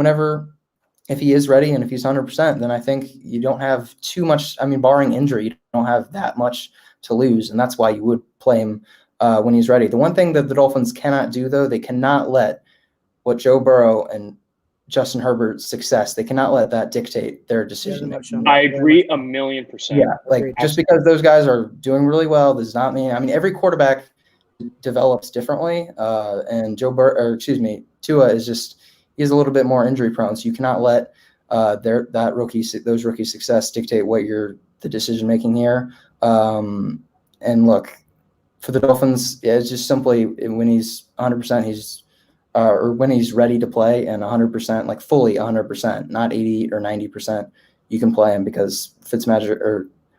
if he is ready and if he's 100%, then I think you don't have too much. I mean, barring injury, you don't have that much to lose, and that's why you would play him when he's ready. The one thing that the Dolphins cannot do, though, they cannot let what Joe Burrow and Justin Herbert's success, they cannot let that dictate their decision making. I agree 1,000,000%. Yeah, like just because those guys are doing really well does not mean. I mean, every quarterback develops differently, and Tua is just he's a little bit more injury prone. So you cannot let those rookie success dictate what the decision making here. And look, for the Dolphins, it's just simply when he's 100%, or when he's ready to play and 100%, like fully 100%, not 80 or 90%, you can play him because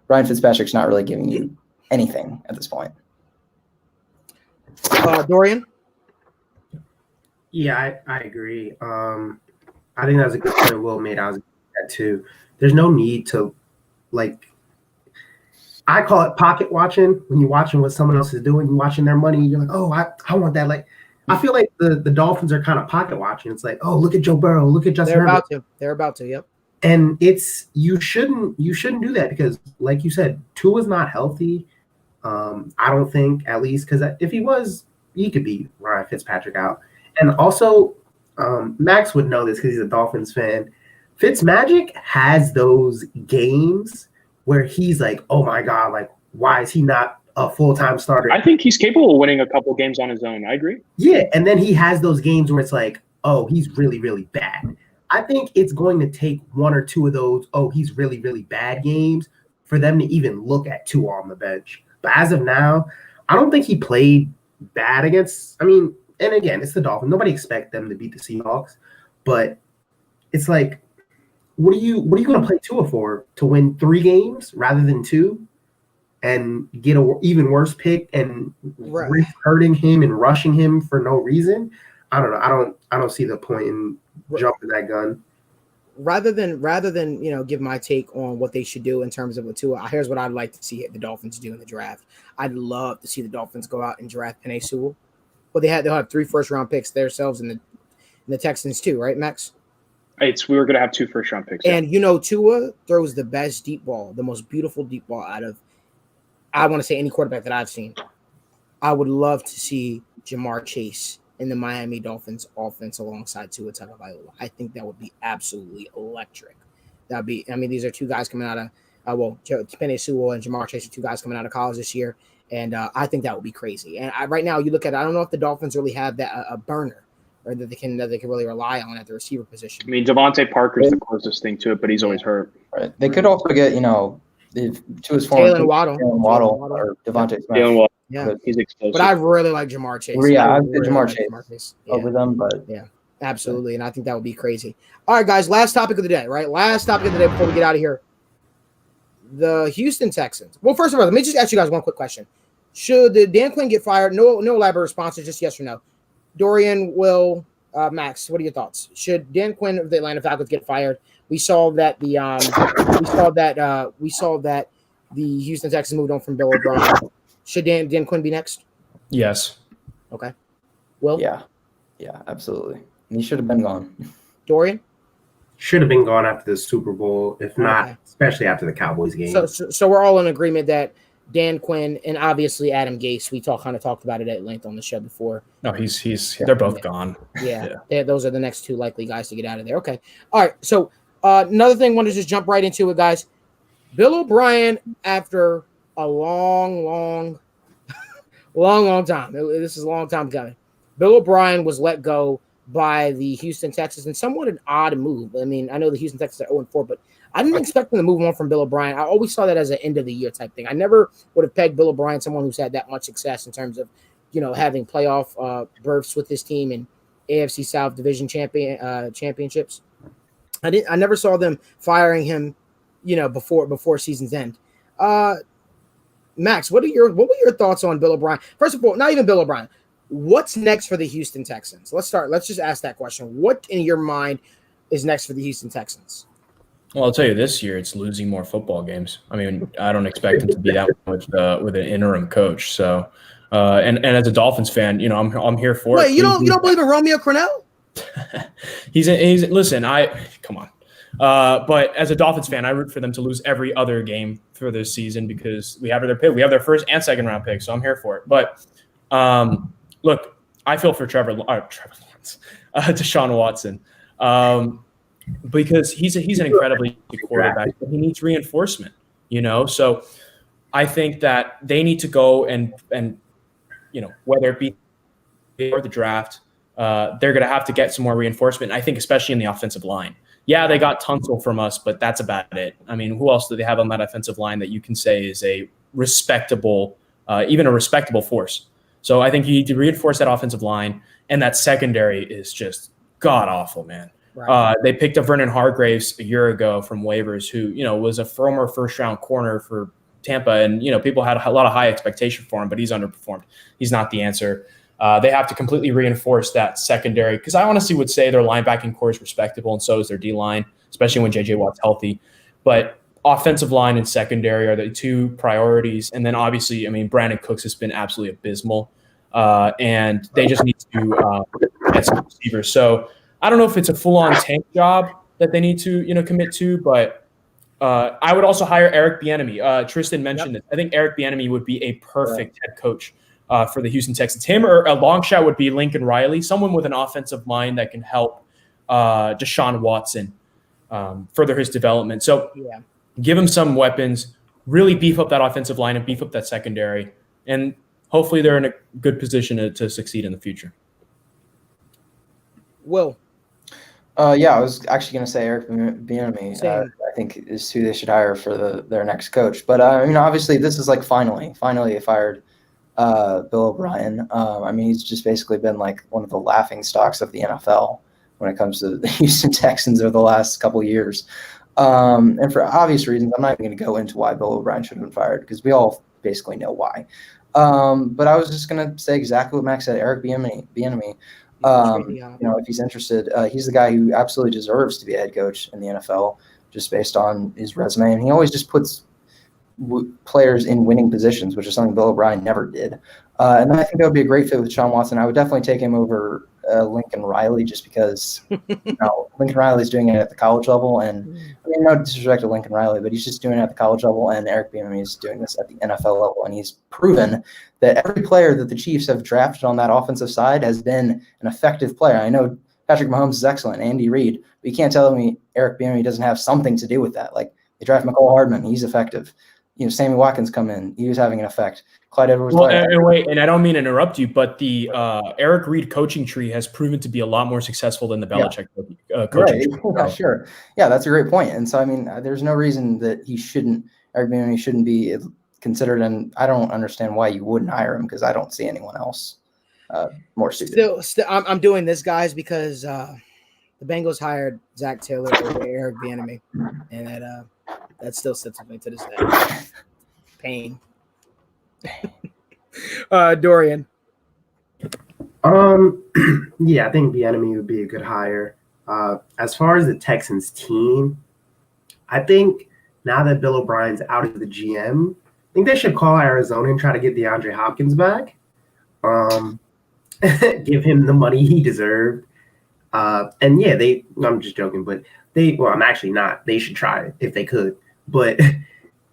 Ryan Fitzpatrick's not really giving you anything at this point. Dorian? Yeah, I agree. I think that's a good point Will made. I was that too. There's no need to, like, I call it pocket watching. When you're watching what someone else is doing, you're watching their money, you're like, oh, I want that. Like, I feel like the Dolphins are kind of pocket watching. It's like, oh, look at Joe Burrow, look at Justin Herbert. They're about to, yep. And you shouldn't do that because, like you said, Tua's not healthy. I don't think, at least, because if he was, he could beat Ryan Fitzpatrick out. And also, Max would know this because he's a Dolphins fan. Fitzmagic has those games where he's like, oh my God, like, why is he not a full-time starter? I think he's capable of winning a couple games on his own. I agree. Yeah, and then he has those games where it's like, oh, he's really, really bad. I think it's going to take one or two of those, oh, he's really, really bad games for them to even look at Tua on the bench. But as of now, I don't think he played bad against – I mean, and again, it's the Dolphins. Nobody expects them to beat the Seahawks. But it's like, what are you going to play Tua for? To win 3 games rather than 2 and get an even worse pick and risk hurting him and rushing him for no reason? I don't know. I don't see the point in jumping that gun. Rather than give my take on what they should do in terms of a Tua, here's what I'd like to see the Dolphins do in the draft. I'd love to see the Dolphins go out and draft Penei Sewell. Well, they'll have 3 first-round picks themselves and the Texans too, right, Max? We were going to have 2 first-round picks. And, Tua throws the best deep ball, the most beautiful deep ball out of, I want to say, any quarterback that I've seen. I would love to see Jamar Chase in the Miami Dolphins offense alongside Tua Tagovailoa. I think that would be absolutely electric. These are 2 guys coming out of, Penei Sewell and Jamar Chase are 2 guys coming out of college this year, and I think that would be crazy. And right now, you look at it, I don't know if the Dolphins really have that a burner or that they can really rely on at the receiver position. I mean, Devontae Parker's the closest thing to it, but he's always hurt. Right. They could also get, to his form, Jalen Waddle or Devontae Smith. Jalen Waddle. Yeah, he's explosive. But I really like Jamar Chase. Yeah, I'd say Jamar Chase over them, but yeah, absolutely. And I think that would be crazy. All right, guys, last topic of the day, right? Last topic of the day before we get out of here. The Houston Texans. Well, first of all, let me just ask you guys one quick question. Should Dan Quinn get fired? No elaborate responses, just yes or no. Dorian, Will, Max, what are your thoughts? Should Dan Quinn of the Atlanta Falcons get fired? We saw that the Houston Texans moved on from Bill O'Brien. Should Dan Quinn be next? Yes. Okay. Will? Yeah, absolutely. He should have been gone. Dorian? Should have been gone after the Super Bowl, if not, especially after the Cowboys game. So we're all in agreement that Dan Quinn and obviously Adam Gase, we kind of talked about it at length on the show before. No, they're both gone. Yeah. Those are the next 2 likely guys to get out of there. Okay. All right. So another thing, I want to just jump right into it, guys. Bill O'Brien, after a long time. This is a long time coming. Bill O'Brien was let go by the Houston Texans in somewhat an odd move. I mean, I know the Houston Texans are 0-4, but I didn't expect them to move on from Bill O'Brien. I always saw that as an end of the year type thing. I never would have pegged Bill O'Brien, someone who's had that much success in terms of, having playoff berths with his team and AFC South Division championships. I never saw them firing him, before season's end. Max, what were your thoughts on Bill O'Brien? First of all, not even Bill O'Brien. What's next for the Houston Texans? Let's just ask that question. What in your mind is next for the Houston Texans? Well, I'll tell you, this year it's losing more football games. I mean, I don't expect him to be that with an interim coach. So, and as a Dolphins fan, I'm here for it. Wait, you don't believe in Romeo Crennel? He's listen. Come on. But as a Dolphins fan, I root for them to lose every other game for this season because we have their pick. We have their first and second round pick, so I'm here for it. But look, I feel for Trevor Lawrence, Deshaun Watson, because he's an incredibly good quarterback. But he needs reinforcement, So I think that they need to go and whether it be or the draft, they're going to have to get some more reinforcement. I think especially in the offensive line. Yeah, they got Tunsil from us, but that's about it. I mean, who else do they have on that offensive line that you can say is a respectable, even a respectable force? So I think you need to reinforce that offensive line, and that secondary is just god-awful, man. Right. They picked up Vernon Hargreaves a year ago from waivers who, was a former first-round corner for Tampa, and, people had a lot of high expectation for him, but he's underperformed. He's not the answer. They have to completely reinforce that secondary because I honestly would say their linebacking core is respectable, and so is their D-line, especially when J.J. Watt's healthy. But offensive line and secondary are the two priorities. And then obviously, I mean, Brandon Cooks has been absolutely abysmal, and they just need to get some receivers. So I don't know if it's a full-on tank job that they need to, commit to, but I would also hire Eric Bieniemy. Tristan mentioned it. I think Eric Bieniemy would be a perfect head coach for the Houston Texans. Him or a long shot would be Lincoln Riley, someone with an offensive mind that can help Deshaun Watson further his development. So give him some weapons, really beef up that offensive line and beef up that secondary, and hopefully they're in a good position to succeed in the future. Will. I was actually going to say Eric Bieniemy. I think is who they should hire for their next coach. But obviously this is like finally they fired Bill O'Brien. He's just basically been like one of the laughing stocks of the NFL when it comes to the Houston Texans over the last couple of years. And for obvious reasons, I'm not even going to go into why Bill O'Brien should have been fired because we all basically know why. But I was just going to say exactly what Max said. Eric Bieniemy. If he's interested, he's the guy who absolutely deserves to be a head coach in the NFL just based on his resume. And he always just puts players in winning positions, which is something Bill O'Brien never did. And then I think that would be a great fit with Deshaun Watson. I would definitely take him over Lincoln Riley just because Lincoln Riley's doing it at the college level. And no disrespect to Lincoln Riley, but he's just doing it at the college level. And Eric Bieniemy is doing this at the NFL level. And he's proven that every player that the Chiefs have drafted on that offensive side has been an effective player. I know Patrick Mahomes is excellent, Andy Reid, but you can't tell me Eric Bieniemy doesn't have something to do with that. Like they draft McCall Hardman, he's effective. Sammy Watkins come in, he was having an effect. Clyde Edwards. Well, and I don't mean to interrupt you, but the Eric Reid coaching tree has proven to be a lot more successful than the Belichick coaching tree. Yeah, sure. Yeah, that's a great point. And so, there's no reason that Eric Bieniemy shouldn't be considered, and I don't understand why you wouldn't hire him because I don't see anyone else more suited. Still, I'm doing this, guys, because the Bengals hired Zach Taylor over Eric Bieniemy, and that still sits with me to this day. Pain. Dorian. I think Bieniemy would be a good hire. As far as the Texans team, I think now that Bill O'Brien's out of the GM, I think they should call Arizona and try to get DeAndre Hopkins back. Give him the money he deserved. I'm just joking, but I'm actually not. They should try it if they could. But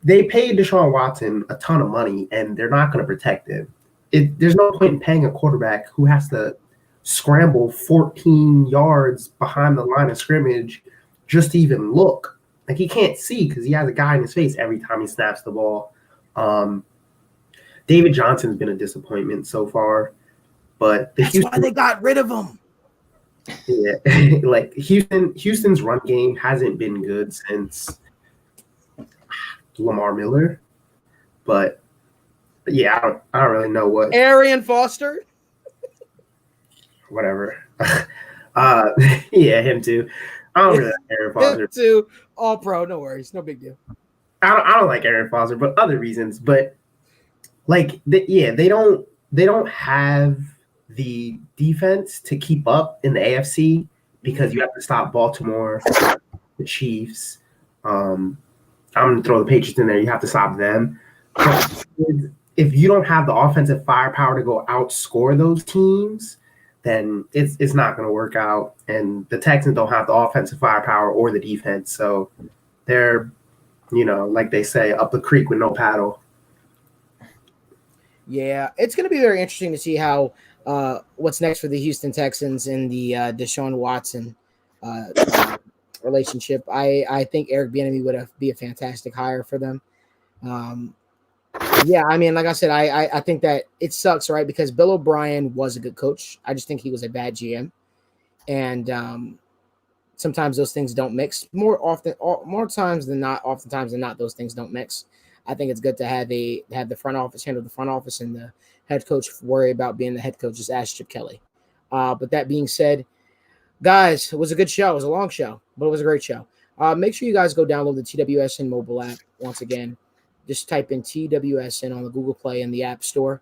they paid Deshaun Watson a ton of money, and they're not going to protect him. There's no point in paying a quarterback who has to scramble 14 yards behind the line of scrimmage just to even look. Like, he can't see because he has a guy in his face every time he snaps the ball. David Johnson's been a disappointment so far. But that's why they got rid of him. Yeah, like Houston's run game hasn't been good since Lamar Miller, but I don't really know what Arian Foster. whatever. Yeah, him too. I don't really like Aaron Foster. Him too. All pro, no worries, no big deal. I don't like Aaron Foster, but other reasons. But like, they don't have the defense to keep up in the AFC because you have to stop Baltimore, the Chiefs. I'm gonna throw the Patriots in there. You have to stop them. But if you don't have the offensive firepower to go outscore those teams, then it's not going to work out. And the Texans don't have the offensive firepower or the defense, so they're, like they say, up the creek with no paddle. Yeah, it's going to be very interesting to see how what's next for the Houston Texans and the Deshaun Watson relationship. I think Eric Bieniemy would be a fantastic hire for them. Yeah, I mean, like I said, I think that it sucks, right? Because Bill O'Brien was a good coach. I just think he was a bad GM, and sometimes those things don't mix. Oftentimes than not, those things don't mix. I think it's good to have the front office handle the front office and the head coach worry about being the head coach. Just ask Chip Kelly. But that being said, guys, it was a good show. It was a long show, but it was a great show. Make sure you guys go download the TWSN mobile app once again. Just type in TWSN on the Google Play and the App Store.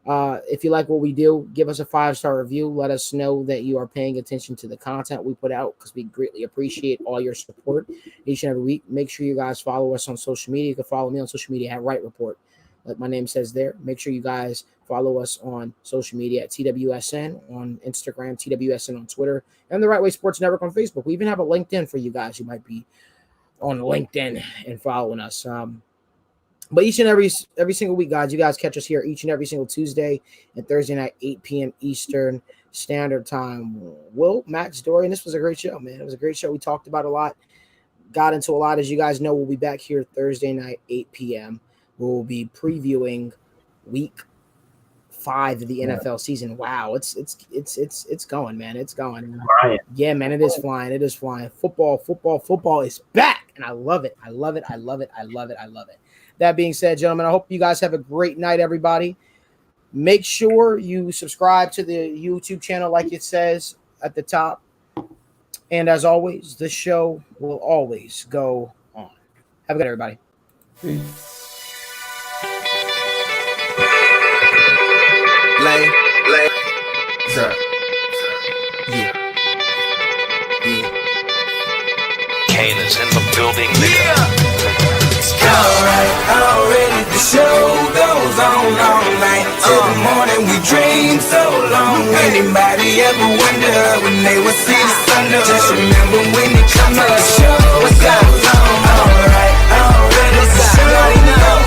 If you like what we do, give us a 5-star review. Let us know that you are paying attention to the content we put out because we greatly appreciate all your support each and every week. Make sure you guys follow us on social media. You can follow me on social media at Wright Report, like my name says there. Make sure you guys follow us on social media at TWSN on Instagram, TWSN on Twitter, and the Wrightway Sports Network on Facebook. We even have a LinkedIn for you guys who might be on LinkedIn and following us. But each and every single week, guys, you guys catch us here each and every single Tuesday and Thursday night, 8 p.m. Eastern Standard Time. Will, Max, Dorian, this was a great show, man. It was a great show. We talked about a lot, got into a lot. As you guys know, we'll be back here Thursday night, 8 p.m. We'll be previewing Week 5 of the NFL season. Wow, it's going, man. It's going. Yeah, man, it is flying. It is flying. Football is back, and I love it. I love it. That being said, gentlemen, I hope you guys have a great night, everybody. Make sure you subscribe to the YouTube channel like it says at the top. And as always, the show will always go on. Have a good night, everybody. Kane is in the building, nigga. Alright, already the show goes on all night till the morning. We dream so long. Anybody ever wonder when they will see the sun? Just remember when you come to the show, it goes on. Alright, already the show goes on.